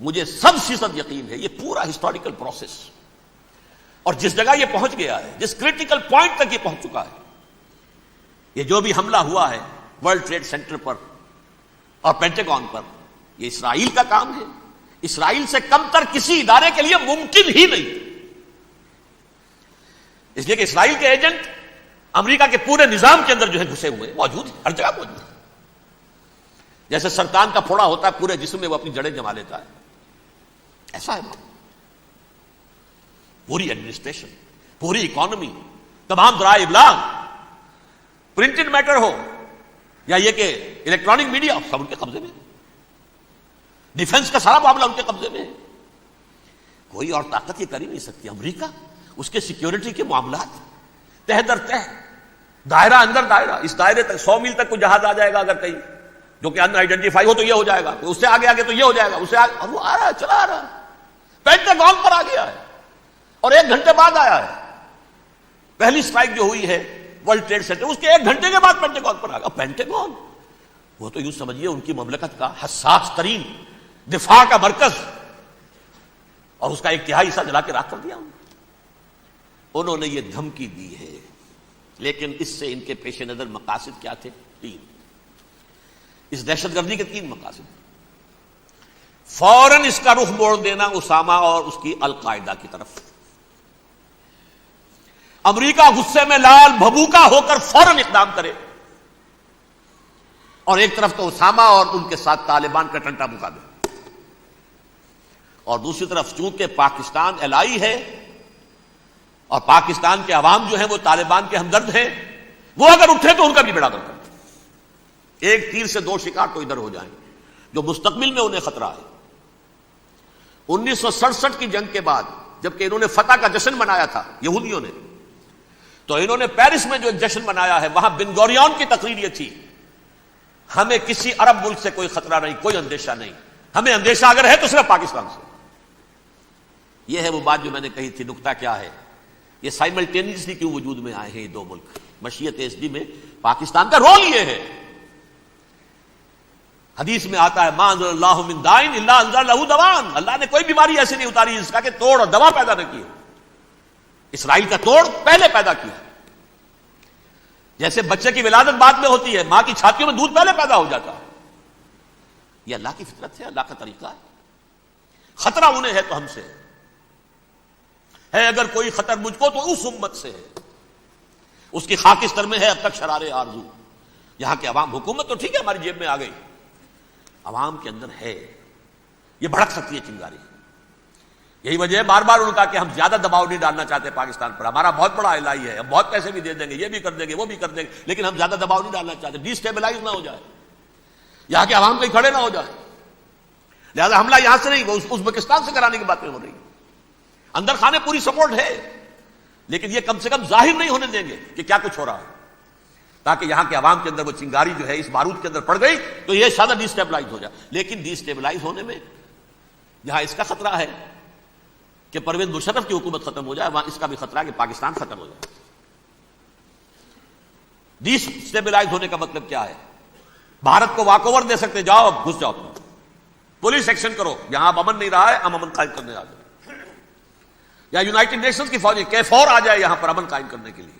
مجھے 100% یقین ہے یہ پورا ہسٹوریکل پروسیس, اور جس جگہ یہ پہنچ گیا ہے, جس کریٹیکل پوائنٹ تک یہ پہنچ چکا ہے, یہ جو بھی حملہ ہوا ہے ورلڈ ٹریڈ سینٹر پر اور پینٹاگون پر, یہ اسرائیل کا کام ہے. اسرائیل سے کم تر کسی ادارے کے لیے ممکن ہی نہیں, اس لیے کہ اسرائیل کے ایجنٹ امریکہ کے پورے نظام کے اندر جو ہے گھسے ہوئے, موجود ہیں, ہر جگہ موجود ہیں. جیسے سرطان کا پھوڑا ہوتا ہے پورے جسم میں, وہ اپنی جڑیں جما لیتا ہے, ایسا ہے. پوری ایڈمنسٹریشن, پوری اکانومی, تمام ذرائع ابلاغ, پرنٹڈ میٹر ہو یا یہ کہ الیکٹرانک میڈیا, سب ان کے قبضے میں. ڈیفنس کا سارا معاملہ ان کے قبضے میں ہے. کوئی اور طاقت یہ کر ہی نہیں سکتی. امریکہ, اس کے سیکیورٹی کے معاملات تہ در تہ, دائرہ اندر دائرہ, اس دائرے تک 100 میل تک کوئی جہاز آ جائے گا اگر کہیں جو کہ ان آئیڈینٹیفائی ہو تو یہ ہو جائے گا, اس سے آگے تو یہ ہو جائے گا, اس سے آگے, اور وہ آ رہا ہے, چلا آ رہا ہے. پینٹاگون پر آ گیا ہے اور 1 گھنٹے بعد آیا ہے. پہلی سٹرائک جو ہوئی ہے ورلڈ ٹریڈ سینٹر, اس کے 1 گھنٹے کے بعد پینٹاگون پر آ گیا. پینٹاگون وہ تو یوں سمجھیے ان کی مملکت کا حساس ترین دفاع کا مرکز, اور اس کا 1/3 حصہ جلا کے راکھ کر دیا. انہوں نے یہ دھمکی دی ہے, لیکن اس سے ان کے پیش نظر مقاصد کیا تھے؟ 3. اس دہشت گردی کے 3 مقاصد. فوراً اس کا رخ موڑ دینا اسامہ اور اس کی القاعدہ کی طرف, امریکہ غصے میں لال بھبوکا ہو کر فوراً اقدام کرے، اور ایک طرف تو اسامہ اور ان کے ساتھ طالبان کا ٹنٹا مکا دے، اور دوسری طرف چونکہ پاکستان الائی ہے اور پاکستان کے عوام جو ہیں وہ طالبان کے ہمدرد ہیں، وہ اگر اٹھے تو ان کا بھی بیڑا غرق کرتے، ایک تیر سے دو شکار تو ادھر ہو جائیں، جو مستقبل میں انہیں خطرہ ہے۔ 1967 کی جنگ کے بعد جبکہ انہوں نے فتح کا جشن منایا تھا یہودیوں نے، تو انہوں نے پیرس میں جو ایک جشن منایا ہے، وہاں بن گوریون کی تقریر یہ تھی، ہمیں کسی عرب ملک سے کوئی خطرہ نہیں، کوئی اندیشہ نہیں، ہمیں اندیشہ اگر ہے تو صرف پاکستان سے۔ یہ ہے وہ بات جو میں نے کہی تھی، نکتہ کیا ہے، یہ سائملٹینیسلی کیوں وجود میں آئے ہیں یہ دو ملک؟ مشیت اسدی میں پاکستان کا رول یہ ہے۔ حدیث میں آتا ہے ما انزل اللہ من دائن الا انزل له دواء، اللہ نے کوئی بیماری ایسی نہیں اتاری جس کا کہ توڑ اور دوا پیدا نہ کی۔ اسرائیل کا توڑ پہلے پیدا کیا، جیسے بچے کی ولادت بعد میں ہوتی ہے، ماں کی چھاتیوں میں دودھ پہلے پیدا ہو جاتا ہے، یہ اللہ کی فطرت ہے، اللہ کا طریقہ ہے۔ خطرہ انہیں ہے تو ہم سے ہے، اگر کوئی خطر مجھ کو تو اس امت سے ہے، اس کی خاکستر میں ہے اب تک شرار آرزو۔ یہاں کے عوام، حکومت تو ٹھیک ہے ہماری جیب میں آ گئی، عوام کے اندر ہے، یہ بھڑک سکتی ہے چنگاری۔ یہی وجہ ہے بار بار ان کا کہ ہم زیادہ دباؤ نہیں ڈالنا چاہتے پاکستان پر، ہمارا بہت بڑا الائی ہے، ہم بہت پیسے بھی دے دیں گے، یہ بھی کر دیں گے، وہ بھی کر دیں گے، لیکن ہم زیادہ دباؤ نہیں ڈالنا چاہتے، ڈی اسٹیبلائز نہ ہو جائے، یہاں کے عوام کہیں کھڑے نہ ہو جائے، لہذا حملہ یہاں سے نہیں، وہ ازبکستان سے کرانے کی باتیں ہو رہی ہیں۔ اندر خانے پوری سپورٹ ہے، لیکن یہ کم سے کم ظاہر نہیں ہونے دیں گے کہ کیا کچھ ہو رہا ہے، تاکہ یہاں کے عوام کے اندر وہ چنگاری جو ہے اس بارود کے اندر پڑ گئی تو یہ شاید ڈی اسٹیبلائز ہو جائے۔ لیکن ڈی اسٹیبلائز ہونے میں جہاں اس کا خطرہ ہے کہ پرویز مشرف کی حکومت ختم ہو جائے، وہاں اس کا بھی خطرہ ہے کہ پاکستان ختم ہو جائے۔ ڈی اسٹیبلائز ہونے کا مطلب کیا ہے؟ بھارت کو واک اوور دے سکتے، جاؤ اب گھس جاؤ، پولیس ایکشن کرو، یہاں اب امن نہیں رہا ہے، ہم امن قائم کرنے آ جائیں، یا یونائٹڈ نیشنز کی فوجیں KFOR آ جائے یہاں پر امن قائم کرنے کے لیے،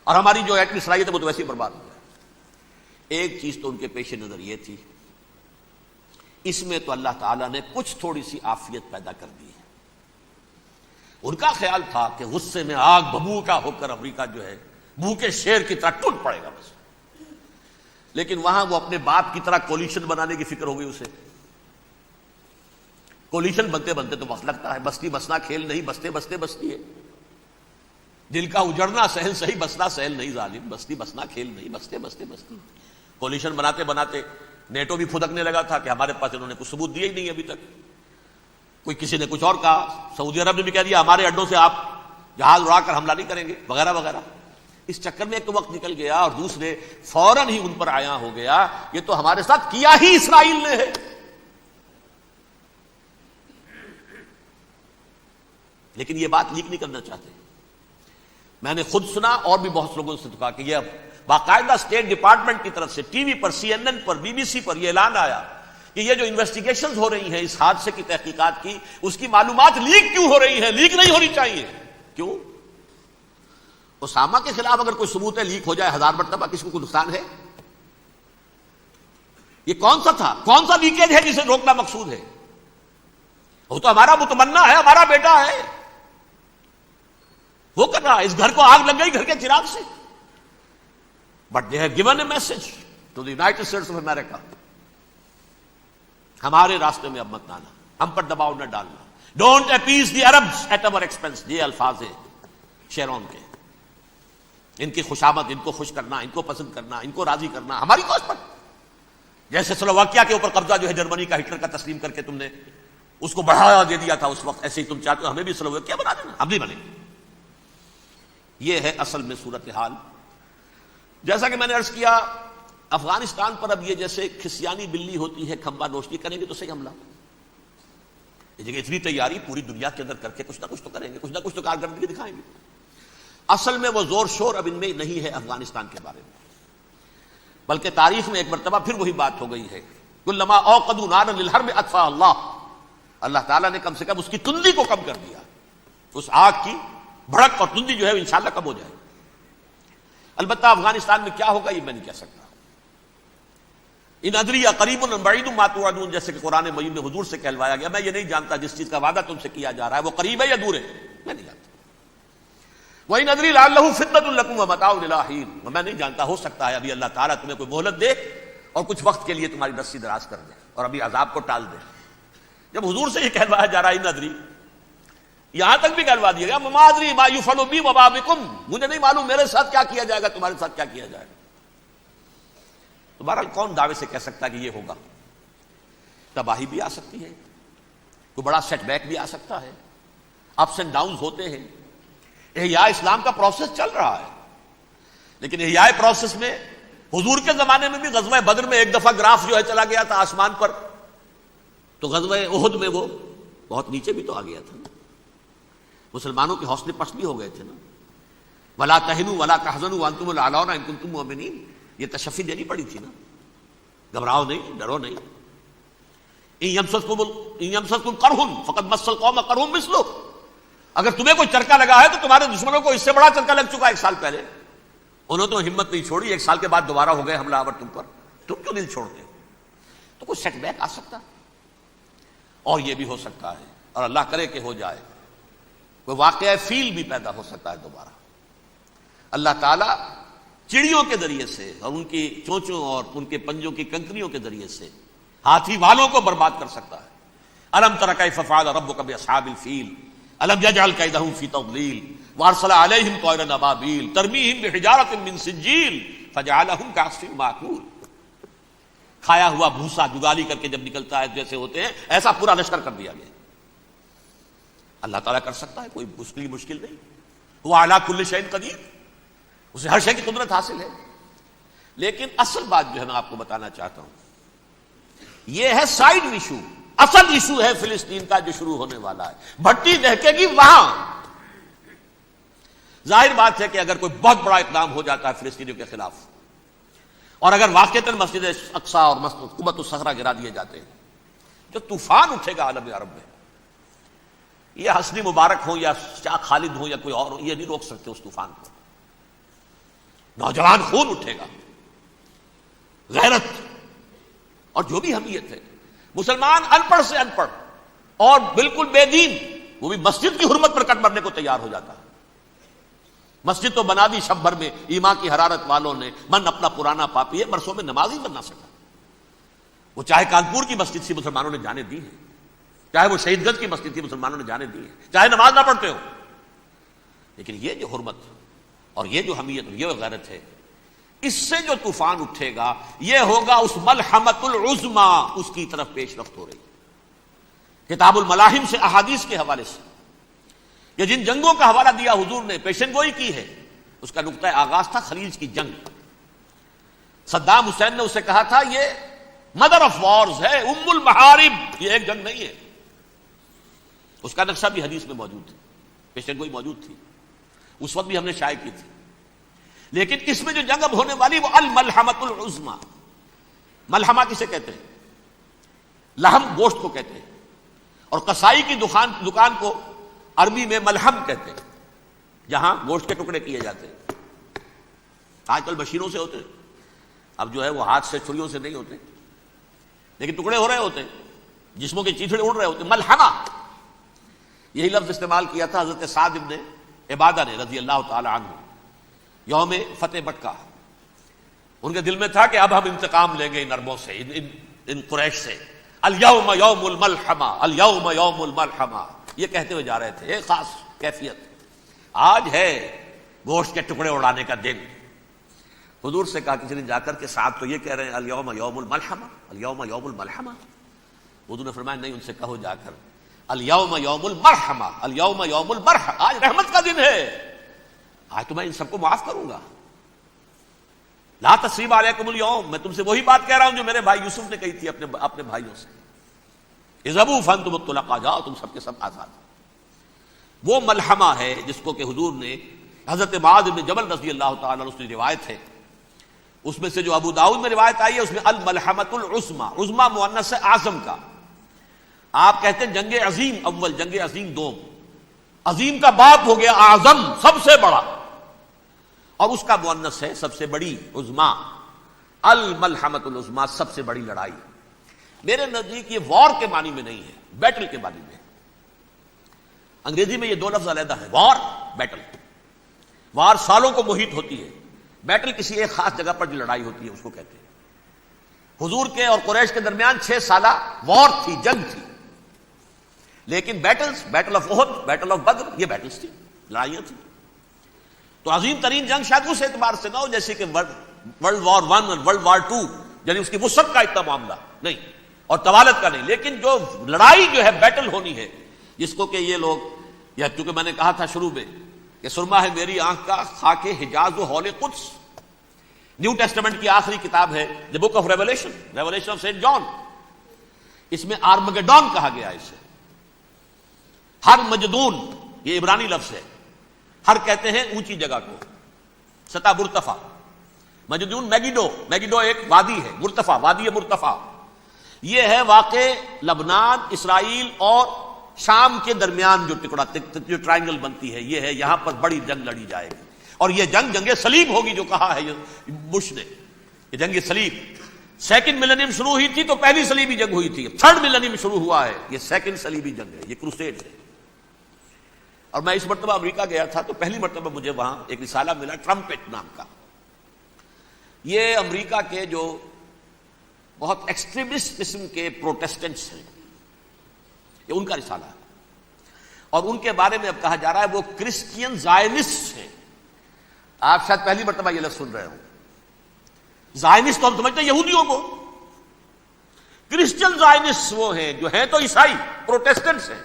اور ہماری جو ایٹمی صلاحیت ہے وہ تو ویسے ہی برباد ہو جائے۔ ایک چیز تو ان کے پیش نظر یہ تھی، اس میں تو اللہ تعالیٰ نے کچھ تھوڑی سی عافیت پیدا کر دی ہے۔ ان کا خیال تھا کہ غصے میں آگ بھبوکا ہو کر امریکہ جو ہے بھوکے شیر کی طرح ٹوٹ پڑے گا بس، لیکن وہاں وہ اپنے باپ کی طرح کولیشن بنانے کی فکر ہو گئی اسے۔ کولیشن بنتے بنتے تو وقت لگتا ہے، بستی بسنا کھیل نہیں، بستے بستے بستی ہے، دل کا اجڑنا سہل صحیح، بسنا سہل نہیں ظالم، بستی بسنا کھیل نہیں، بستے بستے بستی۔ کولیشن بناتے بناتے نیٹو بھی پھدکنے لگا تھا کہ ہمارے پاس انہوں نے کچھ ثبوت دیے ہی نہیں ابھی تک، کوئی کسی نے کچھ اور کہا، سعودی عرب نے بھی کہہ دیا ہمارے اڈوں سے آپ جہاز اڑا کر حملہ نہیں کریں گے وغیرہ وغیرہ۔ اس چکر میں ایک وقت نکل گیا اور دوسرے فوراً ہی ان پر آیا ہو گیا، یہ تو ہمارے ساتھ کیا ہی اسرائیل نے ہے۔ لیکن یہ بات لیک نہیں کرنا چاہتے، میں نے خود سنا اور بھی بہت لوگوں سے کہا کہ یہ باقاعدہ اسٹیٹ ڈپارٹمنٹ کی طرف سے ٹی وی پر، CNN پر، BBC پر یہ اعلان آیا کہ یہ جو انویسٹیگیشنز ہو رہی ہیں اس حادثے کی تحقیقات کی، اس کی معلومات لیک کیوں ہو رہی ہیں؟ لیک نہیں ہونی چاہیے۔ کیوں؟ اسامہ کے خلاف اگر کوئی ثبوت ہے لیک ہو جائے 1000 مرتبہ، کسی کو کوئی نقصان ہے؟ یہ کون سا تھا، کون سا لیکیج ہے جسے روکنا مقصود ہے؟ وہ تو ہمارا متمنا ہے، ہمارا بیٹا ہے، وہ کر رہا ہے، اس گھر کو آگ لگ گئی گھر کے چراغ سے۔ But they have given a message to the United States of America, ہمارے راستے میں اب مت آنا، ہم پر دباؤ نہ ڈالنا، don't appease the Arabs at our expense. یہ الفاظ ہیں شیرون کے، ان کی خوشامد، ان کو خوش کرنا، ان کو پسند کرنا، ان کو راضی کرنا ہماری کوشش پر۔ جیسے سلوواکیہ کے اوپر قبضہ جو ہے جرمنی کا ہٹلر کا تسلیم کر کے تم نے اس کو بڑھاوا دے دیا تھا اس وقت، ایسے ہی تم چاہتے ہو ہمیں بھی سلوواکیہ بنا دینا، ہم نہیں بنے۔ یہ ہے اصل میں صورتحال۔ جیسا کہ میں نے عرض کیا، افغانستان پر اب یہ جیسے کھسیانی بلی ہوتی ہے، کھمبا نوشتی کریں گے تو صحیح حملہ، اس جگہ اتنی تیاری پوری دنیا کے اندر کر کے کچھ نہ کچھ تو کریں گے، کچھ نہ کچھ تو کارکردگی دکھائیں گے۔ اصل میں وہ زور شور اب ان میں نہیں ہے افغانستان کے بارے میں، بلکہ تاریخ میں ایک مرتبہ پھر وہی بات ہو گئی ہے، کلما اوقدوا نارا للحرب اطفاها اللہ، اللہ تعالیٰ نے کم سے کم اس کی تندی کو کم کر دیا، اس آگ کی بھڑک اور تندی جو ہے انشاءاللہ کم ہو جائے۔ البتہ افغانستان میں کیا ہوگا یہ میں نہیں کہہ سکتا۔ ان ادری قریب ام بعید ما توعدون، جیسے کہ قرآن مجید میں حضور سے کہلوایا گیا، میں یہ نہیں جانتا جس چیز کا وعدہ تم سے کیا جا رہا ہے وہ قریب ہے یا دور ہے، میں نہیں جانتا۔ وَإِنْ أَدْرِي لَعَلَّهُ فِتْنَةٌ لَكُمْ وَمَتَاعٌ إِلَىٰ حِينٍ، اور میں نہیں جانتا، ہو سکتا ہے ابھی اللہ تعالیٰ تمہیں کوئی مہلت دے اور کچھ وقت کے لیے تمہاری رسی دراز کر دے اور ابھی عذاب کو ٹال دے۔ جب حضور سے یہ کہلوایا جا رہا ہے ندری، یہاں تک بھی کہلوا دیا گیا مَا أَدْرِي مَا يُفْعَلُ بِي وَمَا بِكُمْ، مجھے نہیں معلوم میرے ساتھ کیا کیا جائے گا، تمہارے ساتھ کیا کیا جائے گا۔ تو بہرحال کون دعوے سے کہہ سکتا ہے کہ یہ ہوگا؟ تباہی بھی آ سکتی ہے، کوئی بڑا سیٹ بیک بھی آ سکتا ہے، اپس اینڈ ڈاؤنز ہوتے ہیں۔ احیاء اسلام کا پروسیس چل رہا ہے، لیکن احیاء پروسیس میں حضور کے زمانے میں بھی غزوہ بدر میں ایک دفعہ گراف جو ہے چلا گیا تھا آسمان پر، تو غزوہ احد میں وہ بہت نیچے بھی تو آ گیا تھا، مسلمانوں کے حوصلے پست بھی ہو گئے تھے نا۔ وَلَا تَهِنُوا وَلَا تَحْزَنُوا وَأَنْتُمُ الْأَعْلَوْنَ إِن كُنتُم مُؤْمِنِينَ، یہ تشفی دینی پڑی تھی نا، گھبراؤ نہیں، ڈرو نہیں۔ إِن يَمْسَسْكُمْ قَرْحٌ فَقَدْ مَسَّ الْقَوْمَ قَرْحٌ مِثْلُهُ، اگر تمہیں کوئی چرکا لگا ہے تو تمہارے دشمنوں کو اس سے بڑا چرکا لگ چکا ہے ایک سال پہلے، انہوں تو ہمت نہیں چھوڑی، ایک سال کے بعد دوبارہ ہو گئے حملہ آور تم پر، تم کیوں دل چھوڑتے ہو؟ تو کوئی سیٹ بیک آ سکتا ہے، اور یہ بھی ہو سکتا ہے، اور اللہ کرے کہ ہو جائے، کوئی واقعہ فیل بھی پیدا ہو سکتا ہے دوبارہ۔ اللہ تعالیٰ چڑیوں کے ذریعے سے اور ان کی چونچوں اور ان کے پنجوں کی کنکریوں کے ذریعے سے ہاتھی والوں کو برباد کر سکتا ہے۔ الم تر کیف فعل ربک باصحاب الفیل الم یجعل کیدہم فی تضلیل وارسل علیہم طیرا ابابیل ترمیہم بحجارۃ من سجیل فجعلہم کعصف مأکول۔ کھایا ہوا بھوسا جگالی کر کے جب نکلتا ہے جیسے ہوتے ہیں، ایسا پورا لشکر کر دیا گیا۔ اللہ تعالیٰ کر سکتا ہے، کوئی مشکل نہیں۔ وہ علی کل شیء قدیر، اسے ہر شے کی قدرت حاصل ہے۔ لیکن اصل بات جو ہے میں آپ کو بتانا چاہتا ہوں، یہ ہے سائیڈ ایشو، اصل ایشو ہے فلسطین کا جو شروع ہونے والا ہے۔ بھٹی دہکے گی وہاں۔ ظاہر بات ہے کہ اگر کوئی بہت بڑا اقدام ہو جاتا ہے فلسطینیوں کے خلاف، اور اگر واقعتاً مسجد اقصی اور قبۃ الصخرہ گرا دیے جاتے ہیں، جو طوفان اٹھے گا عالم عرب میں، یہ حسنی مبارک ہو یا شاہ خالد ہو یا کوئی اور ہو، یہ نہیں روک سکتے اس طوفان کو۔ نوجوان خون اٹھے گا، غیرت اور جو بھی حمیت ہے۔ مسلمان ان پڑھ سے ان پڑھ اور بالکل بے دین، وہ بھی مسجد کی حرمت پر کٹ مرنے کو تیار ہو جاتا ہے۔ مسجد تو بنا دی شب بھر میں ایمان کی حرارت والوں نے، من اپنا پرانا پاپی ہے، برسوں میں نماز ہی بن نہ سکا۔ وہ چاہے کانپور کی مسجد سے مسلمانوں نے جانے دی ہے، چاہے وہ شہید گنج کی مسجد تھی مسلمانوں نے جانے دی ہے، چاہے نماز نہ پڑھتے ہو، لیکن یہ جو حرمت اور یہ جو حمیت اور یہ غیرت ہے، اس سے جو طوفان اٹھے گا یہ ہوگا اس ملحمۃ العظما، اس کی طرف پیش رفت ہو رہی۔ کتاب الملاحم سے احادیث کے حوالے سے یہ جن جنگوں کا حوالہ دیا حضور نے، پیشن گوئی کی ہے، اس کا نقطہ آغاز تھا خلیج کی جنگ۔ صدام حسین نے اسے کہا تھا یہ مدر آف وارز ہے، ام المحارب، یہ ایک جنگ نہیں ہے۔ اس کا نقشہ بھی حدیث میں موجود ہے، پیشن گوئی موجود تھی، اس وقت بھی ہم نے شائع کی تھی۔ لیکن اس میں جو جنگ اب ہونے والی وہ الملحمۃ العظما۔ ملحمہ کسے کہتے ہیں؟ لحم گوشت کو کہتے ہیں، اور قصائی کی دکان کو عربی میں ملحم کہتے ہیں، جہاں گوشت کے ٹکڑے کیے جاتے ہیں۔ آج کل مشینوں سے ہوتے ہیں، اب جو ہے وہ ہاتھ سے چھریوں سے نہیں ہوتے، لیکن ٹکڑے ہو رہے ہوتے ہیں، جسموں کے چیتھڑے اڑ رہے ہوتے ہیں۔ ملحمہ، یہی لفظ استعمال کیا تھا حضرت سعد ابن عبادہ نے رضی اللہ تعالی عنہ یوم فتح مکہ۔ ان کے دل میں تھا کہ اب ہم انتقام لیں گے ان عربوں سے، ان قریش سے۔ الیوم یوم الملحمہ، الیوم یوم الملحمہ، یہ کہتے ہوئے جا رہے تھے، ایک خاص کیفیت، آج ہے گوشت کے ٹکڑے اڑانے کا دن۔ حضور سے کہا کسی نے جا کر کہ صاحب تو یہ کہہ رہے ہیں الیوم یوم الملحمہ، الیوم یوم الملحمہ۔ حضور نے فرمایا نہیں، ان سے کہو جا کر الیوم یوم المرحمہ، الیوم یوم المرحمہ، آج رحمت کا دن ہے، آج تو میں ان سب کو معاف کروں گا۔ لا تثریب علیکم اليوم، میں تم سے وہی بات کہہ رہا ہوں جو میرے بھائی یوسف نے کہی تھی اپنے بھائیوں سے، اذهبوا فانتم الطلقاء، جاؤ تم سب کے سب آزاد۔ وہ ملحمہ ہے جس کو کہ حضور نے حضرت معاذ بن جبل رضی اللہ تعالی عنہ کی روایت ہے، اس میں سے جو ابو داؤد میں روایت آئی ہے اس میں الملحمۃ العظما، عظما مؤنث ہے اعظم کا۔ آپ کہتے ہیں جنگ عظیم اول، جنگ عظیم دوم، عظیم کا باپ ہو گیا اعظم، سب سے بڑا، اور اس کا مؤنث ہے سب سے بڑی، عظما، الملحمۃ العظما، سب سے بڑی لڑائی۔ میرے نزدیک یہ وار کے معنی میں نہیں ہے، بیٹل کے معنی میں۔ انگریزی میں یہ دو لفظ علیحدہ ہیں، وار، بیٹل۔ وار سالوں کو محیط ہوتی ہے، بیٹل کسی ایک خاص جگہ پر جو لڑائی ہوتی ہے اس کو کہتے ہیں۔ حضور کے اور قریش کے درمیان 6 سالہ وار تھی، جنگ تھی، لیکن battles, battle of Uhud, battle of Badr, یہ بیٹلز تھی، لڑائیاں تھی۔ تو عظیم ترین جنگ شاید اس اعتبار سے نہ ہو جیسے کہ ورلڈ وار 1 اور ورلڈ وار 2، یعنی اس کی وسعت کا اتنا معاملہ نہیں اور طوالت کا نہیں، لیکن جو لڑائی جو ہے بیٹل ہونی ہے، جس کو کہ یہ لوگ، یا چونکہ میں نے کہا تھا شروع میں کہ سرما ہے میری آنکھ کا خاک حجاز و ہول قدس، نیو ٹیسٹمنٹ کی آخری کتاب ہے the Book of Revelation, Revelation of Saint John, اس میں آرمگیڈون کہا گیا ہے اسے۔ ہر مجدون، یہ عبرانی لفظ ہے، ہر کہتے ہیں اونچی جگہ کو، سطح مرتفع، مجدون میگیڈو، میگیڈو ایک وادی ہے، مرتفع، وادی مرتفع، یہ ہے واقع لبنان، اسرائیل اور شام کے درمیان جو ٹکڑا، جو ٹرائنگل بنتی ہے، یہ ہے، یہاں پر بڑی جنگ لڑی جائے گی، اور یہ جنگ صلیب ہوگی، جو کہا ہے بش نے، یہ جنگ صلیب۔ سیکنڈ ملینیم شروع ہوئی تھی تو پہلی صلیبی جنگ ہوئی تھی، تھرڈ ملینیم شروع ہوا ہے، یہ سیکنڈ صلیبی جنگ ہے، یہ کروسیڈ ہے۔ اور میں اس مرتبہ امریکہ گیا تھا تو پہلی مرتبہ مجھے وہاں ایک رسالہ ملا ٹرمپٹ نام کا، یہ امریکہ کے جو بہت ایکسٹریمسٹ قسم کے پروٹیسٹنٹس ہیں، یہ ان کا رسالہ ہے، اور ان کے بارے میں اب کہا جا رہا ہے وہ کرسچین زائنسٹ ہیں۔ آپ شاید پہلی مرتبہ یہ لفظ سن رہے ہوں، زائنسٹ تو ہم سمجھتے ہیں یہودیوں کو، کرسچین زائنسٹ وہ ہیں جو ہیں تو عیسائی پروٹیسٹنٹس ہیں،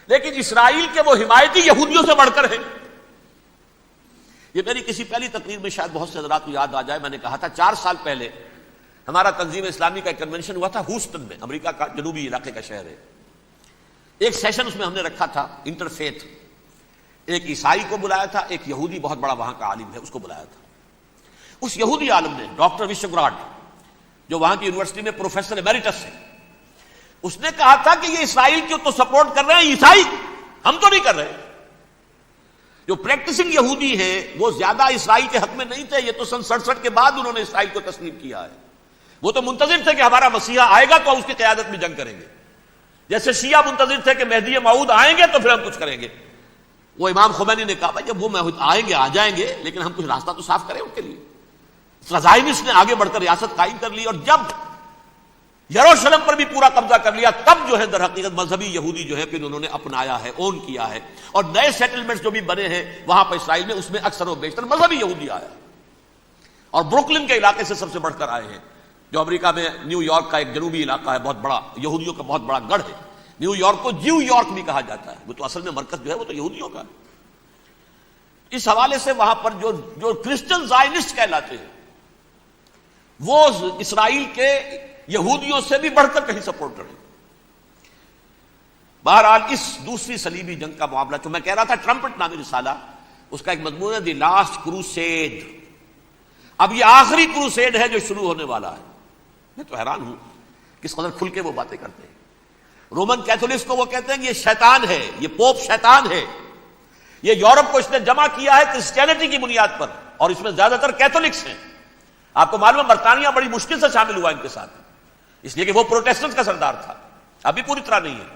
لیکن اسرائیل کے وہ حمایتی یہودیوں سے بڑھ کر ہیں۔ یہ میری کسی پہلی تقریر میں شاید بہت سے حضرات کو یاد آ جائے، میں نے کہا تھا 4 سال پہلے ہمارا تنظیم اسلامی کا ایک کنونشن ہوا تھا ہوسٹن میں، امریکہ کا جنوبی علاقے کا شہر ہے۔ ایک سیشن اس میں ہم نے رکھا تھا انٹرفیتھ، ایک عیسائی کو بلایا تھا، ایک یہودی بہت بڑا وہاں کا عالم ہے اس کو بلایا تھا۔ اس یہودی عالم نے، ڈاکٹر وشوگراڈ، جو وہاں کی یونیورسٹی میں پروفیسر ایمیریٹس ہے، اس نے کہا تھا کہ یہ اسرائیل کی تو سپورٹ کر رہے ہیں عیسائی، ہم تو نہیں کر رہے۔ جو پریکٹسنگ یہودی ہیں وہ زیادہ اسرائیل کے حق میں نہیں تھے، یہ تو سن 67 کے بعد انہوں نے اسرائیل کو تسلیم کیا ہے، وہ تو منتظر تھے کہ ہمارا مسیحا آئے گا تو اس کی قیادت میں جنگ کریں گے، جیسے شیعہ منتظر تھے کہ مہدی موعود آئیں گے تو پھر ہم کچھ کریں گے۔ وہ امام خمینی نے کہا بھائی جب وہ آئیں گے آ جائیں گے، لیکن ہم کچھ راستہ تو صاف کریں ان کے لیے۔ زائنسٹ نے آگے بڑھ کر ریاست قائم کر لی، اور جب یروشلم پر بھی پورا قبضہ کر لیا، تب جو ہے در حقیقت مذہبی یہودی جو ہے پھر انہوں نے اپنایا ہے، اون کیا ہے، اور نئے سیٹلمنٹس جو بھی بنے ہیں وہاں پر اسرائیل میں، اس میں اکثر و بیشتر مذہبی یہودی آیا، اور بروکلن کے علاقے سے سب سے بڑھ کر آئے ہیں، جو امریکہ میں نیو یارک کا ایک جنوبی علاقہ ہے، بہت بڑا یہودیوں کا بہت بڑا گڑھ ہے۔ نیو یارک کو جیو یارک بھی کہا جاتا ہے، وہ تو اصل میں مرکز جو ہے وہ تو یہودیوں کا ہے۔ اس حوالے سے وہاں پر جو کرسچن زائنسٹ کہلاتے ہیں وہ اسرائیل کے یہودیوں سے بھی بڑھ کر کہیں سپورٹ کریں۔ بہرحال اس دوسری صلیبی جنگ کا معاملہ جو میں کہہ رہا تھا، ٹرمپٹ نامی رسالہ، اس کا ایک مضمون ہے دی لاسٹ کروسیڈ۔ اب یہ آخری کروسیڈ ہے جو شروع ہونے والا ہے۔ میں تو حیران ہوں کس قدر کھل کے وہ باتیں کرتے ہیں۔ رومن کیتھولکس کو وہ کہتے ہیں کہ یہ شیطان ہے، یہ پوپ شیطان ہے، یہ یورپ کو اس نے جمع کیا ہے کرسچینٹی کی بنیاد پر، اور اس میں زیادہ تر کیتھولکس ہیں۔ آپ کو معلوم ہے برطانیہ بڑی مشکل سے شامل ہوا ان کے ساتھ، اس لیے کہ وہ پروٹیسٹنٹ کا سردار تھا، ابھی پوری طرح نہیں ہے۔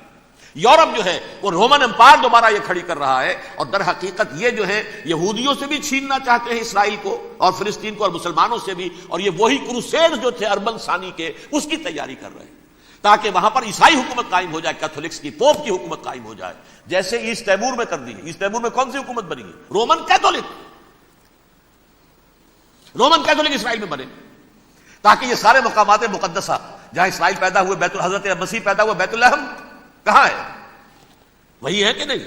یورپ جو ہے وہ رومن امپائر دوبارہ یہ کھڑی کر رہا ہے، اور در حقیقت یہ جو ہے یہودیوں سے بھی چھیننا چاہتے ہیں اسرائیل کو اور فلسطین کو، اور مسلمانوں سے بھی، اور یہ وہی کروسیڈ جو تھے اربن ثانی کے، اس کی تیاری کر رہے ہیں تاکہ وہاں پر عیسائی حکومت قائم ہو جائے، کیتھولکس کی، پوپ کی حکومت قائم ہو جائے، جیسے ایسٹ تیمور میں کر دی۔ ایسٹ تیمور میں کون سی حکومت بنی ہے؟ رومن کیتھولک، رومن کیتھولک اسرائیل میں بنے، تاکہ یہ سارے مقامات مقدسہ جہاں اسرائیل پیدا ہوئے، بیت حضرت مسیح پیدا ہوا، بیت لحم کہاں ہے؟ وہی ہے کہ نہیں؟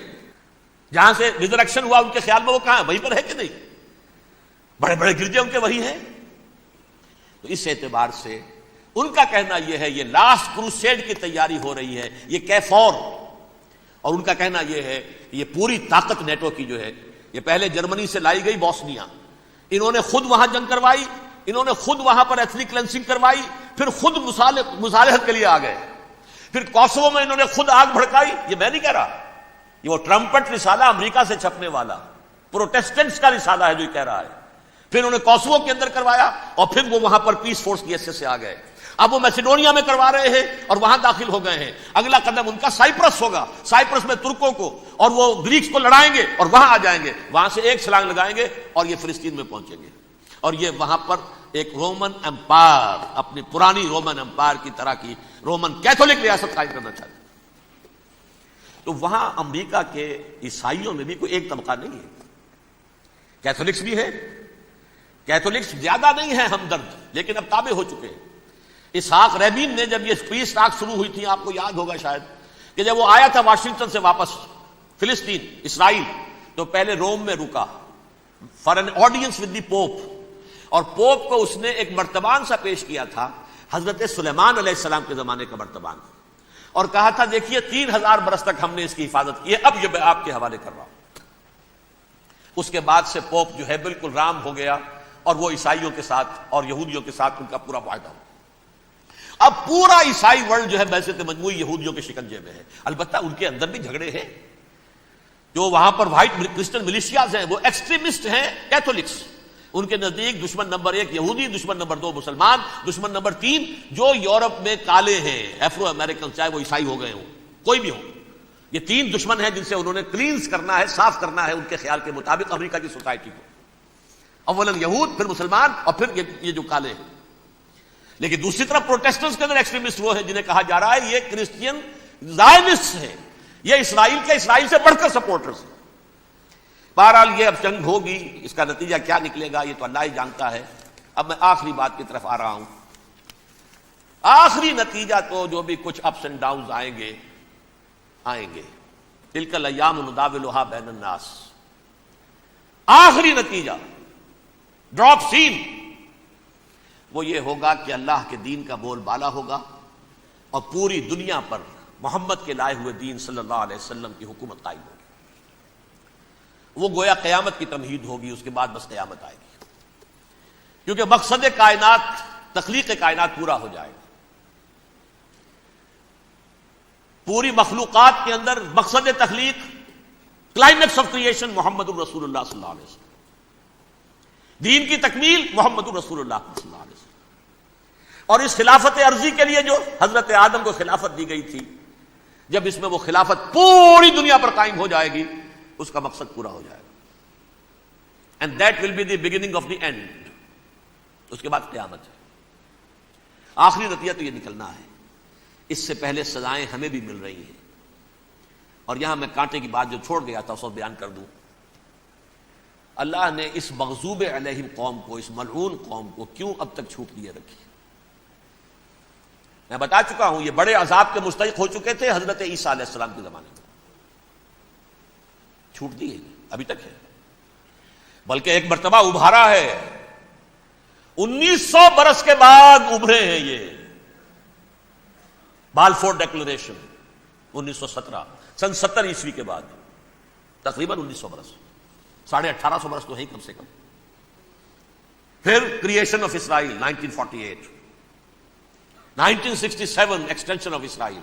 جہاں سے ریزریکشن ہوا ان کے خیال میں وہ کہاں ہے؟ وہیں پر ہے کہ نہیں؟ بڑے بڑے گرجے ان کے وہی ہیں۔ تو اس اعتبار سے ان کا کہنا یہ ہے یہ لاسٹ کروسیڈ کی تیاری ہو رہی ہے، یہ کیفور، اور ان کا کہنا یہ ہے یہ پوری طاقت نیٹو کی جو ہے، یہ پہلے جرمنی سے لائی گئی بوسنیا، انہوں نے خود وہاں جنگ کروائی، انہوں نے خود وہاں پر ایتھنک کلینسنگ کروائی، پھر خود مصالحت کے لیے آ گئے، پھر کوسوو میں انہوں نے خود آگ بھڑکائی۔ یہ میں نہیں کہہ رہا، یہ وہ ٹرمپٹ رسالہ امریکہ سے چھپنے والا پروٹیسٹنٹس کا رسالہ ہے جو یہ کہہ رہا ہے۔ پھر انہوں نے کوسوو کے اندر کروایا، اور پھر وہ وہاں پر پیس فورس کی حیثیت سے آ گئے۔ اب وہ میسیڈونیا میں کروا رہے ہیں اور وہاں داخل ہو گئے ہیں. اگلا قدم ان کا سائپرس ہوگا. سائپرس میں ترکوں کو اور وہ گریکس کو لڑائیں گے اور وہاں آ جائیں گے, وہاں سے ایک چھلانگ لگائیں گے اور یہ فلسطین میں پہنچیں گے, اور یہ وہاں پر ایک رومن امپائر, اپنی پرانی رومن امپائر کی طرح کی رومن کیتھولک ریاست قائم کرنا چاہتے ہیں. تو وہاں امریکہ کے عیسائیوں میں بھی کوئی ایک طبقہ نہیں ہے. کیتھولکس بھی ہے, کیتھولکس زیادہ نہیں ہے ہمدرد, لیکن اب تابع ہو چکے ہیں. اسحاق ریبین نے جب یہ پیس ٹاک شروع ہوئی تھی, آپ کو یاد ہوگا شاید, کہ جب وہ آیا تھا واشنگٹن سے واپس فلسطین اسرائیل, تو پہلے روم میں رکا for an audience with the Pope, اور پوپ کو اس نے ایک مرتبان سا پیش کیا تھا, حضرت سلیمان علیہ السلام کے زمانے کا مرتبان, اور کہا تھا دیکھیے 3000 برس تک ہم نے اس کی حفاظت کی ہے, اب یہ میں آپ کے حوالے کر رہا ہوں. اس کے بعد سے پوپ جو ہے بالکل رام ہو گیا, اور وہ عیسائیوں کے ساتھ اور یہودیوں کے ساتھ ان کا پورا معاہدہ ہو. اب پورا عیسائی ورلڈ جو ہے ویسے تو مجموعی یہودیوں کے شکنجے میں ہے. البتہ ان کے اندر بھی جھگڑے ہیں. جو وہاں پر وائٹ کرسچن ملیشیاز ہیں وہ ایکسٹریمسٹ ہیں کیتھولکس. ان کے نزدیک دشمن نمبر 1 یہودی, دشمن نمبر 2 مسلمان, دشمن نمبر 3 جو یورپ میں کالے ہیں, ایفرو امریکن, چاہے وہ عیسائی ہو گئے ہوں, کوئی بھی ہو. یہ 3 دشمن ہیں جن سے انہوں نے کلینز کرنا ہے, صاف کرنا ہے ان کے خیال کے مطابق امریکہ کی سوسائٹی کو. اولاً یہود, پھر مسلمان, اور پھر یہ جو کالے ہیں. لیکن دوسری طرف پروٹیسٹنٹس کے اندر ایکسٹریمسٹ وہ ہیں جنہیں کہا جا رہا ہے یہ کرسچین زائنسٹ ہیں, یہ اسرائیل کے اسرائیل سے بڑھ کر سپورٹرز ہیں. بہرحال یہ اب جنگ ہوگی, اس کا نتیجہ کیا نکلے گا یہ تو اللہ ہی جانتا ہے. اب میں آخری بات کی طرف آ رہا ہوں. آخری نتیجہ تو جو بھی کچھ اپس اینڈ ڈاؤنز آئیں گے, تلک الایام نداولها بین الناس, آخری نتیجہ ڈراپ سین وہ یہ ہوگا کہ اللہ کے دین کا بول بالا ہوگا, اور پوری دنیا پر محمد کے لائے ہوئے دین صلی اللہ علیہ وسلم کی حکومت قائم ہوگی. وہ گویا قیامت کی تمہید ہوگی, اس کے بعد بس قیامت آئے گی, کیونکہ مقصد کائنات, تخلیق کائنات پورا ہو جائے گا. پوری مخلوقات کے اندر مقصد تخلیق, کلائمیکس آف کریشن محمد الرسول اللہ صلی اللہ علیہ وسلم, دین کی تکمیل محمد الرسول اللہ صلی اللہ علیہ وسلم. اور اس خلافت عرضی کے لیے جو حضرت آدم کو خلافت دی گئی تھی, جب اس میں وہ خلافت پوری دنیا پر قائم ہو جائے گی, اس کا مقصد پورا ہو جائے گا. And that will be the beginning of the end. اس کے بعد قیامت ہے. آخری نتیجہ تو یہ نکلنا ہے. اس سے پہلے سزائیں ہمیں بھی مل رہی ہیں, اور یہاں میں کانٹے کی بات جو چھوڑ گیا تھا اس کو بیان کر دوں. اللہ نے اس مغضوب علیہم قوم کو, اس ملعون قوم کو کیوں اب تک چھوٹ دیے رکھی؟ میں بتا چکا ہوں یہ بڑے عذاب کے مستحق ہو چکے تھے حضرت عیسیٰ علیہ السلام کے زمانے میں, چھوٹ دی ہے, ابھی تک ہے. بلکہ ایک مرتبہ ابھارا ہے, 1900 برس کے بعد ابھرے ہیں یہ. بالفور ڈیکلریشن 1917, سن 70 عیسوی کے بعد, تقریباً 1900 برس, 1850 برس تو ہے کم سے کم. پھر creation of Israel 1948, 1967 extension of Israel,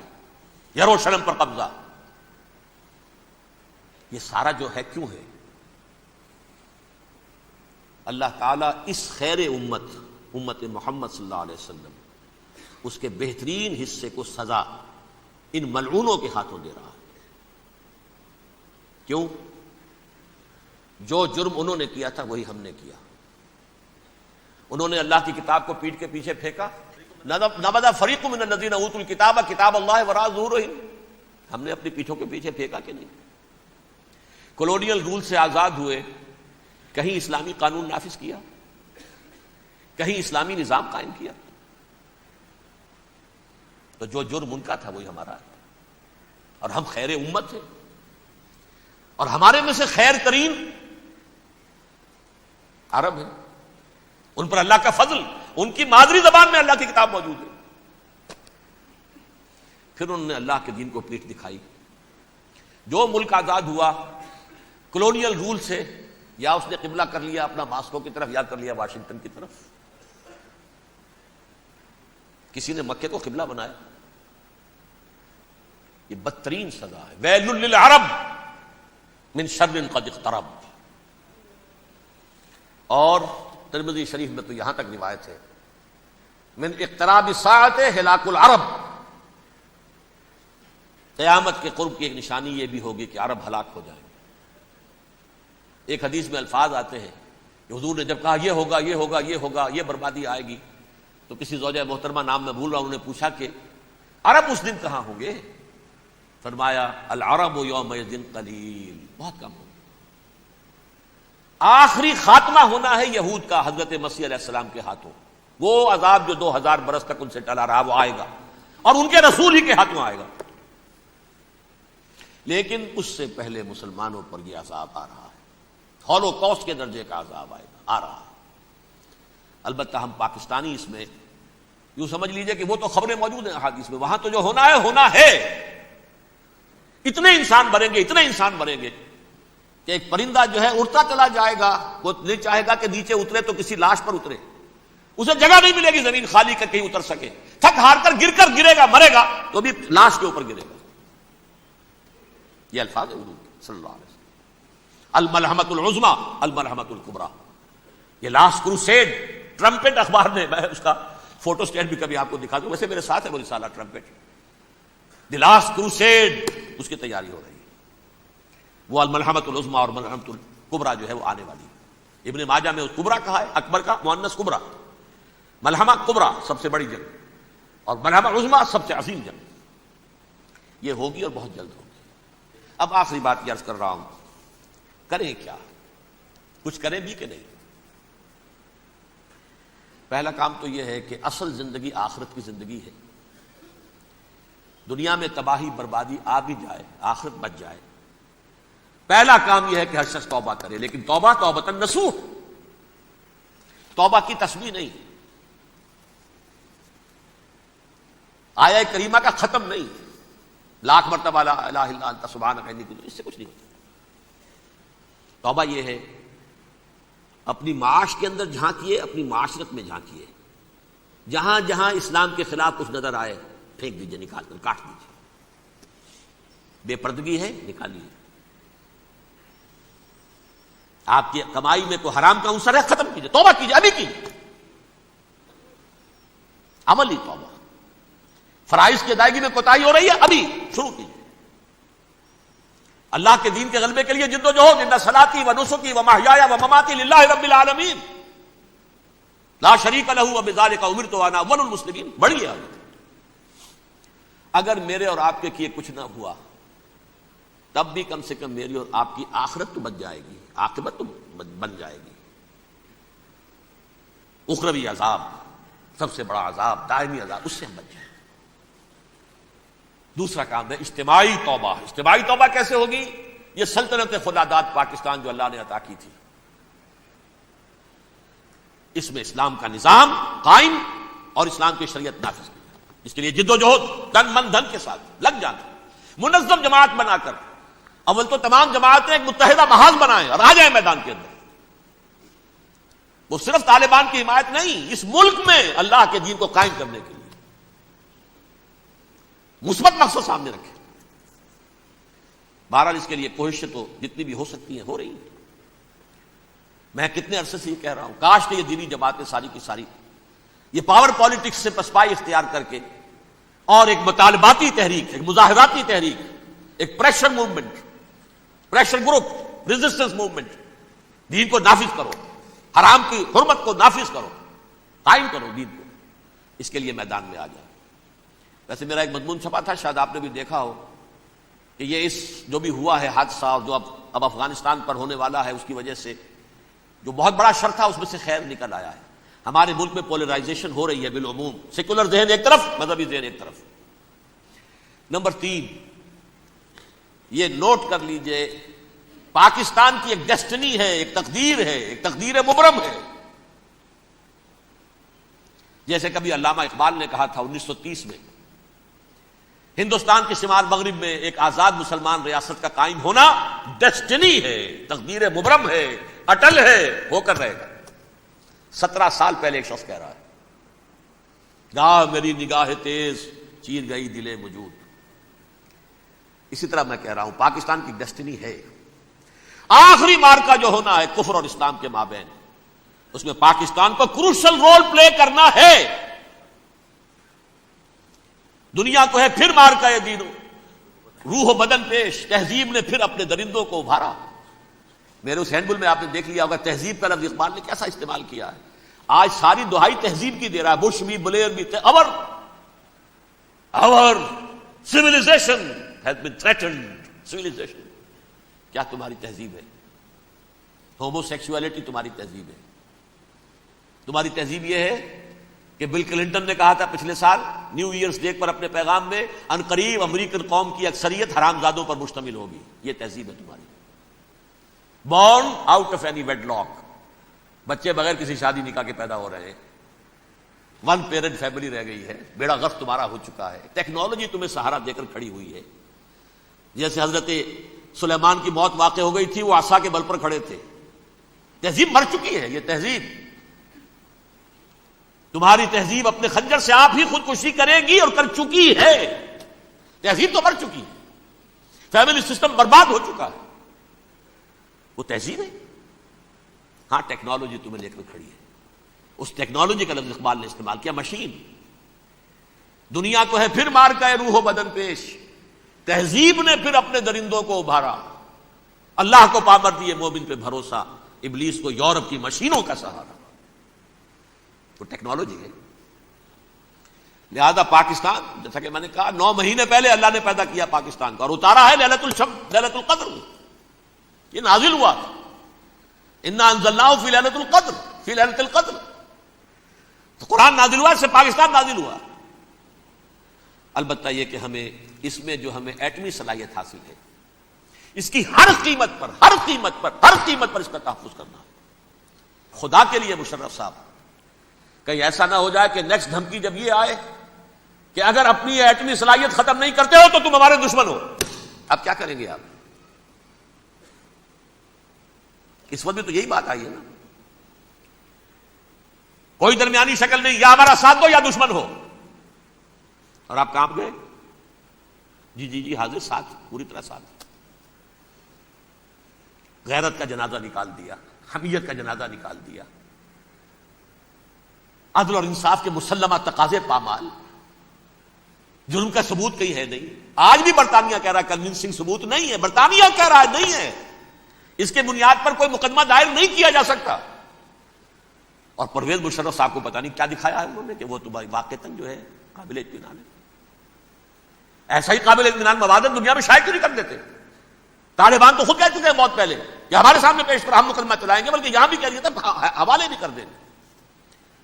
یروشلم پر قبضہ. یہ سارا جو ہے کیوں ہے؟ اللہ تعالیٰ اس خیر امت محمد صلی اللہ علیہ وسلم, اس کے بہترین حصے کو سزا ان ملعونوں کے ہاتھوں دے رہا ہے. کیوں؟ جو جرم انہوں نے کیا تھا وہی ہم نے کیا. انہوں نے اللہ کی کتاب کو پیٹھ کے پیچھے پھینکا. نبذ فریق من الذین اوتوا الکتاب کتاب اللہ وراء ظہورہم, ہم نے اپنی پیٹھوں کے پیچھے پھینکا کہ نہیں؟ کولونیل رول سے آزاد ہوئے, کہیں اسلامی قانون نافذ کیا, کہیں اسلامی نظام قائم کیا. تو جو جرم ان کا تھا وہی ہمارا ہے, اور ہم خیر امت ہیں, اور ہمارے میں سے خیر ترین عرب ہیں. ان پر اللہ کا فضل, ان کی مادری زبان میں اللہ کی کتاب موجود ہے. پھر انہوں نے اللہ کے دین کو پیٹھ دکھائی. جو ملک آزاد ہوا کولونیل رول سے, یا اس نے قبلہ کر لیا اپنا ماسکو کی طرف, یا کر لیا واشنگٹن کی طرف. کسی نے مکے کو قبلہ بنایا. یہ بدترین سزا ہے. ویل للعرب من شر قد اقترب. اور ترمذی شریف میں تو یہاں تک روایت ہے من اقتراب الساعۃ ہلاک العرب، قیامت کے قرب کی ایک نشانی یہ بھی ہوگی کہ عرب ہلاک ہو جائیں گے۔ ایک حدیث میں الفاظ آتے ہیں کہ حضور نے جب کہا یہ ہوگا یہ ہوگا یہ ہوگا یہ بربادی آئے گی، تو کسی زوجہ محترمہ نام میں بھول رہا ہوں، انہوں نے پوچھا کہ عرب اس دن کہاں ہوں گے؟ فرمایا العرب یومئذ قلیل، بہت کم ہوں گے۔ آخری خاتمہ ہونا ہے یہود کا حضرت مسیح علیہ السلام کے ہاتھوں، وہ عذاب جو 2000 برس تک ان سے ٹلا رہا وہ آئے گا، اور ان کے رسول ہی کے ہاتھوں آئے گا۔ لیکن اس سے پہلے مسلمانوں پر یہ عذاب آ رہا ہے، ہولوکاسٹ کے درجے کا عذاب آئے گا، آ رہا ہے۔ البتہ ہم پاکستانی اس میں یوں سمجھ لیجئے کہ وہ تو خبریں موجود ہیں احادیث میں، وہاں تو جو ہونا ہے ہونا ہے۔ اتنے انسان مریں گے، اتنے انسان مریں گے کہ ایک پرندہ جو ہے اڑتا چلا جائے گا، وہ نہیں چاہے گا کہ نیچے اترے تو کسی لاش پر اترے، اسے جگہ نہیں ملے گی زمین خالی کر کہیں اتر سکے، تھک ہار کر گرے گا، مرے گا تو بھی لاش کے اوپر گرے گا۔ یہ الفاظ ہے حضور صلی اللہ علیہ وسلم، الملحمۃ العظمیٰ الملحمۃ الکبریٰ۔ یہ لاسٹ کروسیڈ، ٹرمپٹ اخبار نے، میں اس کا فوٹو اسٹیٹ بھی کبھی آپ کو دکھا دوں، ویسے میرے ساتھ ہے وہ رسالہ ٹرمپٹ، دی لاسٹ کروسیڈ، اس کی تیاری ہو رہی ہے۔ وہ الملحمۃ العظمیٰ اور ملحمۃ الکبریٰ جو ہے وہ آنے والی ہے۔ ابن ماجہ میں کبریٰ کہا ہے، اکبر کا مؤنث کبریٰ، ملحمہ کبریٰ سب سے بڑی جنگ، اور ملحمہ عظمیٰ سب سے عظیم جنگ، یہ ہوگی اور بہت جلد ہوگی۔ اب آخری بات یہ عرض کر رہا ہوں، کریں کیا؟ کچھ کریں بھی کہ نہیں؟ پہلا کام تو یہ ہے کہ اصل زندگی آخرت کی زندگی ہے۔ دنیا میں تباہی بربادی آ بھی جائے، آخرت بچ جائے، پہلا کام یہ ہے کہ ہر شخص توبہ کرے، لیکن توبہ توبۃ نصوح، توبہ کی تسبیح نہیں، آیہ کریمہ کا ختم نہیں، لاکھ مرتبہ لا الہ الا انت سبحانک انی کنت، اس سے کچھ نہیں ہوتا۔ توبہ یہ ہے اپنی معاش کے اندر جھانکیے، اپنی معاشرت میں جھانکیے، جہاں جہاں اسلام کے خلاف کچھ نظر آئے پھینک دیجیے، نکال کر کاٹ دیجیے، بے پردگی ہے نکالیے، آپ کی کمائی میں کوئی حرام کا عنصر ہے ختم کیجیے، توبہ کیجیے، ابھی کیجیے، عملی توبہ۔ فرائض کی ادائیگی میں کوتاہی ہو رہی ہے، ابھی شروع کیجیے، اللہ کے دین کے غلبے کے لیے جد و جہد، ان صلاتی و نسکی و محیایا و مماتی للہ رب العالمین لا شریک لہ وبذالک امرت وانا اول المسلمین، بڑھیے آگے۔ اگر میرے اور آپ کے کیے کچھ نہ ہوا تب بھی کم سے کم میری اور آپ کی آخرت تو بچ جائے گی، عاقبت تو بن جائے گی۔ اخروی عذاب، سب سے بڑا عذاب، دائمی عذاب، اس سے ہم بچ جائیں۔ دوسرا کام ہے اجتماعی توبہ۔ اجتماعی توبہ کیسے ہوگی؟ یہ سلطنت خداداد پاکستان جو اللہ نے عطا کی تھی، اس میں اسلام کا نظام قائم اور اسلام کی شریعت نافذ کی، اس کے لیے جد و جہد تن من دھن کے ساتھ لگ جانا، منظم جماعت بنا کر، اول تو تمام جماعتیں ایک متحدہ محاذ بنائیں اور آ جائیں میدان کے اندر۔ وہ صرف طالبان کی حمایت نہیں، اس ملک میں اللہ کے دین کو قائم کرنے کے لیے مثبت مقصد سامنے رکھے۔ بہرحال اس کے لیے کوششیں تو جتنی بھی ہو سکتی ہیں ہو رہی ہیں۔ میں کتنے عرصے سے یہ کہہ رہا ہوں، کاش کہ یہ دینی جماعتیں ساری کی ساری یہ پاور پالیٹکس سے پسپائی اختیار کر کے اور ایک مطالباتی تحریک، ایک مظاہراتی تحریک، ایک pressure movement, pressure group, resistance movement, دین کو نافذ کرو، حرام کی حرمت کو نافذ کرو، قائم کرو دین کو، اس کے لیے میدان میں آ جائے۔ ویسے میرا ایک مضمون چھپا تھا، شاید آپ نے بھی دیکھا ہو، کہ یہ اس جو بھی ہوا ہے حادثہ اور جو اب افغانستان پر ہونے والا ہے، اس کی وجہ سے جو بہت بڑا شر تھا اس میں سے خیر نکل آیا ہے۔ ہمارے ملک میں پولرائزیشن ہو رہی ہے بالعموم، سیکولر ذہن ایک طرف، مذہبی ذہن ایک طرف۔ نمبر 3، یہ نوٹ کر لیجئے، پاکستان کی ایک ڈیسٹنی ہے، ایک تقدیر ہے، ایک تقدیر مبرم ہے۔ جیسے کبھی علامہ اقبال نے کہا تھا 1930 میں، ہندوستان کے شمال مغرب میں ایک آزاد مسلمان ریاست کا قائم ہونا ڈیسٹنی ہے، تقدیر مبرم ہے، اٹل ہے، ہو کر رہے گا۔ 17 سال پہلے ایک شخص کہہ رہا ہے، گاہ میری نگاہ تیز چیر گئی دل موجود۔ اسی طرح میں کہہ رہا ہوں پاکستان کی ڈیسٹنی ہے، آخری مارکا جو ہونا ہے کفر اور اسلام کے مابین، اس میں پاکستان کو کروشل رول پلے کرنا ہے۔ دنیا کو ہے پھر مار کا یہ دینو، روح و بدن پیش، تہذیب نے پھر اپنے درندوں کو ابھارا۔ میرے اس ہینڈبل میں آپ نے دیکھ لیا ہوگا تہذیب کا لفظ اقبال نے کیسا استعمال کیا ہے۔ آج ساری دہائی تہذیب کی دے رہا ہے، بش بھی بلیر بھی، our civilization has been threatened. civilization کیا تمہاری تہذیب ہے؟ ہومو سیکسولیٹی تمہاری تہذیب ہے؟ تمہاری تہذیب یہ ہے کہ بل کلنٹن نے کہا تھا پچھلے سال نیو ایئرز ڈے پر اپنے پیغام میں، ان قریب امریکن قوم کی اکثریت حرامزادوں پر مشتمل ہوگی۔ یہ تہذیب ہے تمہاری، بورن آؤٹ آف اینی ویڈ لاک، بچے بغیر کسی شادی نکاح کے پیدا ہو رہے ہیں، ون پیرنٹ فیملی رہ گئی ہے، بیڑا غرق تمہارا ہو چکا ہے، ٹیکنالوجی تمہیں سہارا دے کر کھڑی ہوئی ہے۔ جیسے حضرت سلیمان کی موت واقع ہو گئی تھی، وہ عصا کے بل پر کھڑے تھے۔ تہذیب مر چکی ہے، یہ تہذیب، تمہاری تہذیب اپنے خنجر سے آپ ہی خودکشی کرے گی اور کر چکی ہے۔ تہذیب تو مر چکی ہے، فیملی سسٹم برباد ہو چکا ہے، وہ تہذیب ہے؟ ہاں ٹیکنالوجی تمہیں لے کر کھڑی ہے۔ اس ٹیکنالوجی کا لفظ اقبال نے استعمال کیا، مشین۔ دنیا کو ہے پھر مار کا روح و بدن پیش، تہذیب نے پھر اپنے درندوں کو ابھارا، اللہ کو پامر دیے مومن پہ بھروسہ، ابلیس کو یورپ کی مشینوں کا سہارا۔ تو ٹیکنالوجی ہے۔ لہذا پاکستان، جیسا کہ میں نے کہا 9 مہینے پہلے اللہ نے پیدا کیا پاکستان کو اور اتارا ہے لیلۃ القدر، یہ نازل ہوا تھا، انا انزلناہ فی لیلۃ القدر، فی لیلۃ القدر، تو قرآن نازل ہوا، اس سے پاکستان نازل ہوا۔ البتہ یہ کہ ہمیں اس میں جو ہمیں ایٹمی صلاحیت حاصل ہے، اس کی ہر قیمت پر اس کا تحفظ کرنا ہے۔ خدا کے لیے مشرف صاحب، کہیں ایسا نہ ہو جائے کہ نیکسٹ دھمکی جب یہ آئے کہ اگر اپنی ایٹمی صلاحیت ختم نہیں کرتے ہو تو تم ہمارے دشمن ہو، اب کیا کریں گے آپ؟ اس وقت بھی تو یہی بات آئی ہے نا، کوئی درمیانی شکل نہیں، یا ہمارا ساتھ دو یا دشمن ہو، اور آپ کہاں گئے؟ جی حاضر، ساتھ، پوری طرح ساتھ۔ غیرت کا جنازہ نکال دیا، حمیت کا جنازہ نکال دیا، عدل اور انصاف کے مسلمہ تقاضے پامال، جرم کا ثبوت کہیں ہے نہیں۔ آج بھی برطانیہ کہہ رہا ہے کنونسنگ ثبوت نہیں ہے، برطانیہ کہہ رہا ہے نہیں ہے، اس کے بنیاد پر کوئی مقدمہ دائر نہیں کیا جا سکتا۔ اور پرویز مشرف صاحب کو پتہ نہیں کیا دکھایا ہے انہوں نے کہ وہ تمہاری واقعتاً جو ہے قابل اطمینان ہے۔ ایسا ہی قابل اطمینان مواد دنیا میں شائع کیوں نہیں کر دیتے؟ طالبان تو خود کہہ چکے ہیں بہت پہلے کہ ہمارے سامنے پیش کر ہم مقدمہ چلائیں گے، بلکہ یہاں بھی کہہ رہے تھے حوالے بھی کر دیں گے،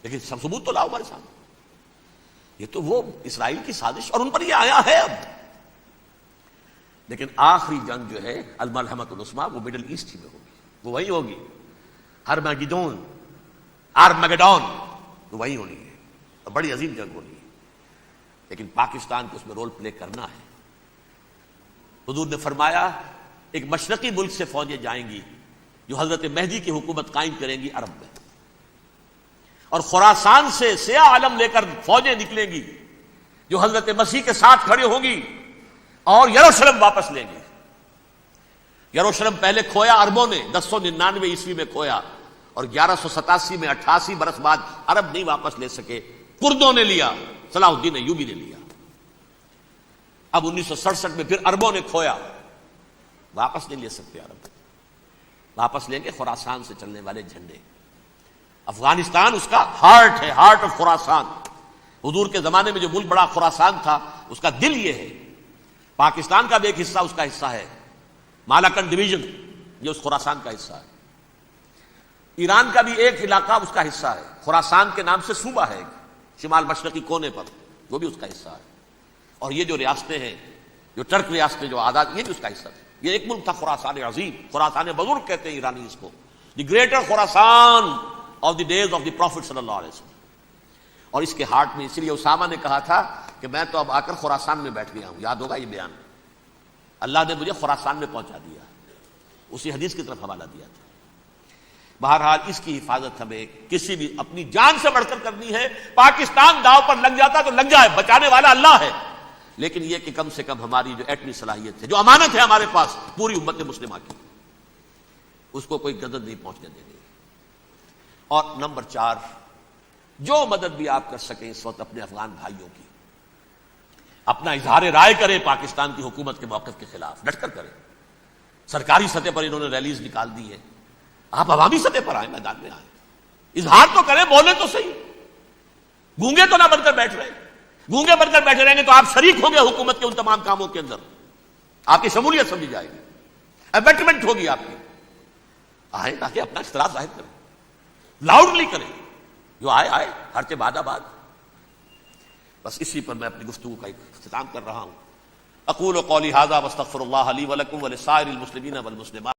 لیکن سب ثبوت تو لاؤ ہمارے سامنے۔ یہ تو وہ اسرائیل کی سازش، اور ان پر یہ آیا ہے اب۔ لیکن آخری جنگ جو ہے الملحمۃ العظمیٰ، وہ مڈل ایسٹ ہی میں ہوگی، وہ وہی ہوگی، آرمیگڈون تو وہی ہونی ہے، اور بڑی عظیم جنگ ہونی ہے۔ لیکن پاکستان کو اس میں رول پلے کرنا ہے۔ حضور نے فرمایا ایک مشرقی ملک سے فوجیں جائیں گی جو حضرت مہدی کی حکومت قائم کریں گی عرب میں، اور خراسان سے سیاہ عالم لے کر فوجیں نکلیں گی جو حضرت مسیح کے ساتھ کھڑے ہوں گی اور یروشلم واپس لیں گے۔ یروشلم پہلے کھویا عربوں نے، 1099 عیسوی میں کھویا، اور 1187 میں 88 برس بعد عرب نہیں واپس لے سکے، کردوں نے لیا، صلاح الدین ایوبی نے لیا۔ اب 1967 میں پھر عربوں نے کھویا، واپس نہیں لے سکتے عرب، واپس لیں گے خراسان سے چلنے والے جھنڈے۔ افغانستان اس کا ہارٹ ہے، ہارٹ آف خراسان۔ حضور کے زمانے میں جو ملک بڑا خراسان تھا، اس کا دل یہ ہے۔ پاکستان کا بھی ایک حصہ اس کا حصہ ہے، مالاکنڈ ڈویژن، یہ اس خراسان کا حصہ ہے۔ ایران کا بھی ایک علاقہ اس کا حصہ ہے، خراسان کے نام سے صوبہ ہے شمال مشرقی کونے پر، وہ بھی اس کا حصہ ہے۔ اور یہ جو ریاستیں ہیں، جو ٹرک ریاستیں جو آزاد، یہ بھی اس کا حصہ ہے۔ یہ ایک ملک تھا خراسان عظیم، خراسان بزرگ کہتے ہیں ایرانی اس کو، the greater Khorasan of the days of the prophet صلی اللہ علیہ وسلم۔ اور اس کے ہارٹ میں، اس لیے اسامہ نے کہا تھا کہ میں تو اب آ کر خراسان میں بیٹھ گیا ہوں، یاد ہوگا یہ بیان، اللہ نے مجھے خراسان میں پہنچا دیا، اسی حدیث کی طرف حوالہ دیا تھا۔ بہرحال اس کی حفاظت ہمیں کسی بھی اپنی جان سے بڑھ کر کرنی ہے۔ پاکستان داؤ پر لگ جاتا تو لگ جائے، بچانے والا اللہ ہے، لیکن یہ کہ کم سے کم ہماری جو ایٹمی صلاحیت ہے، جو امانت ہے ہمارے پاس پوری امت مسلمہ کی، اس کو کوئی غضب نہیں پہنچنے دیں گے۔ اور نمبر 4، جو مدد بھی آپ کر سکیں اس وقت اپنے افغان بھائیوں کی، اپنا اظہار رائے کرے پاکستان کی حکومت کے موقف کے خلاف، ڈٹ کر کرے. سرکاری سطح پر انہوں نے ریلیز نکال دی ہے، آپ عوامی سطح پر آئیں، میدان میں آئیں، اظہار تو کریں، بولیں تو صحیح. گونگے تو نہ بن کر بیٹھ رہے. گونگے بن کر بیٹھے رہیں گے تو آپ شریک ہوں گے حکومت کے ان تمام کاموں کے اندر، آپ کی شمولیت سمجھی جائے گی، ابیٹمنٹ ہوگی آپ کی. آئیں تاکہ اپنا اشتراک ظاہر کریں، لاؤڈلی کریں، جو آئے آئے، ہر سے بعد آباد. بس اسی پر میں اپنی گفتگو کا اختتام کر رہا ہوں. اقول قولی ھذا واستغفر اللہ لی ولکم ولسائر المسلمین والمسلمات.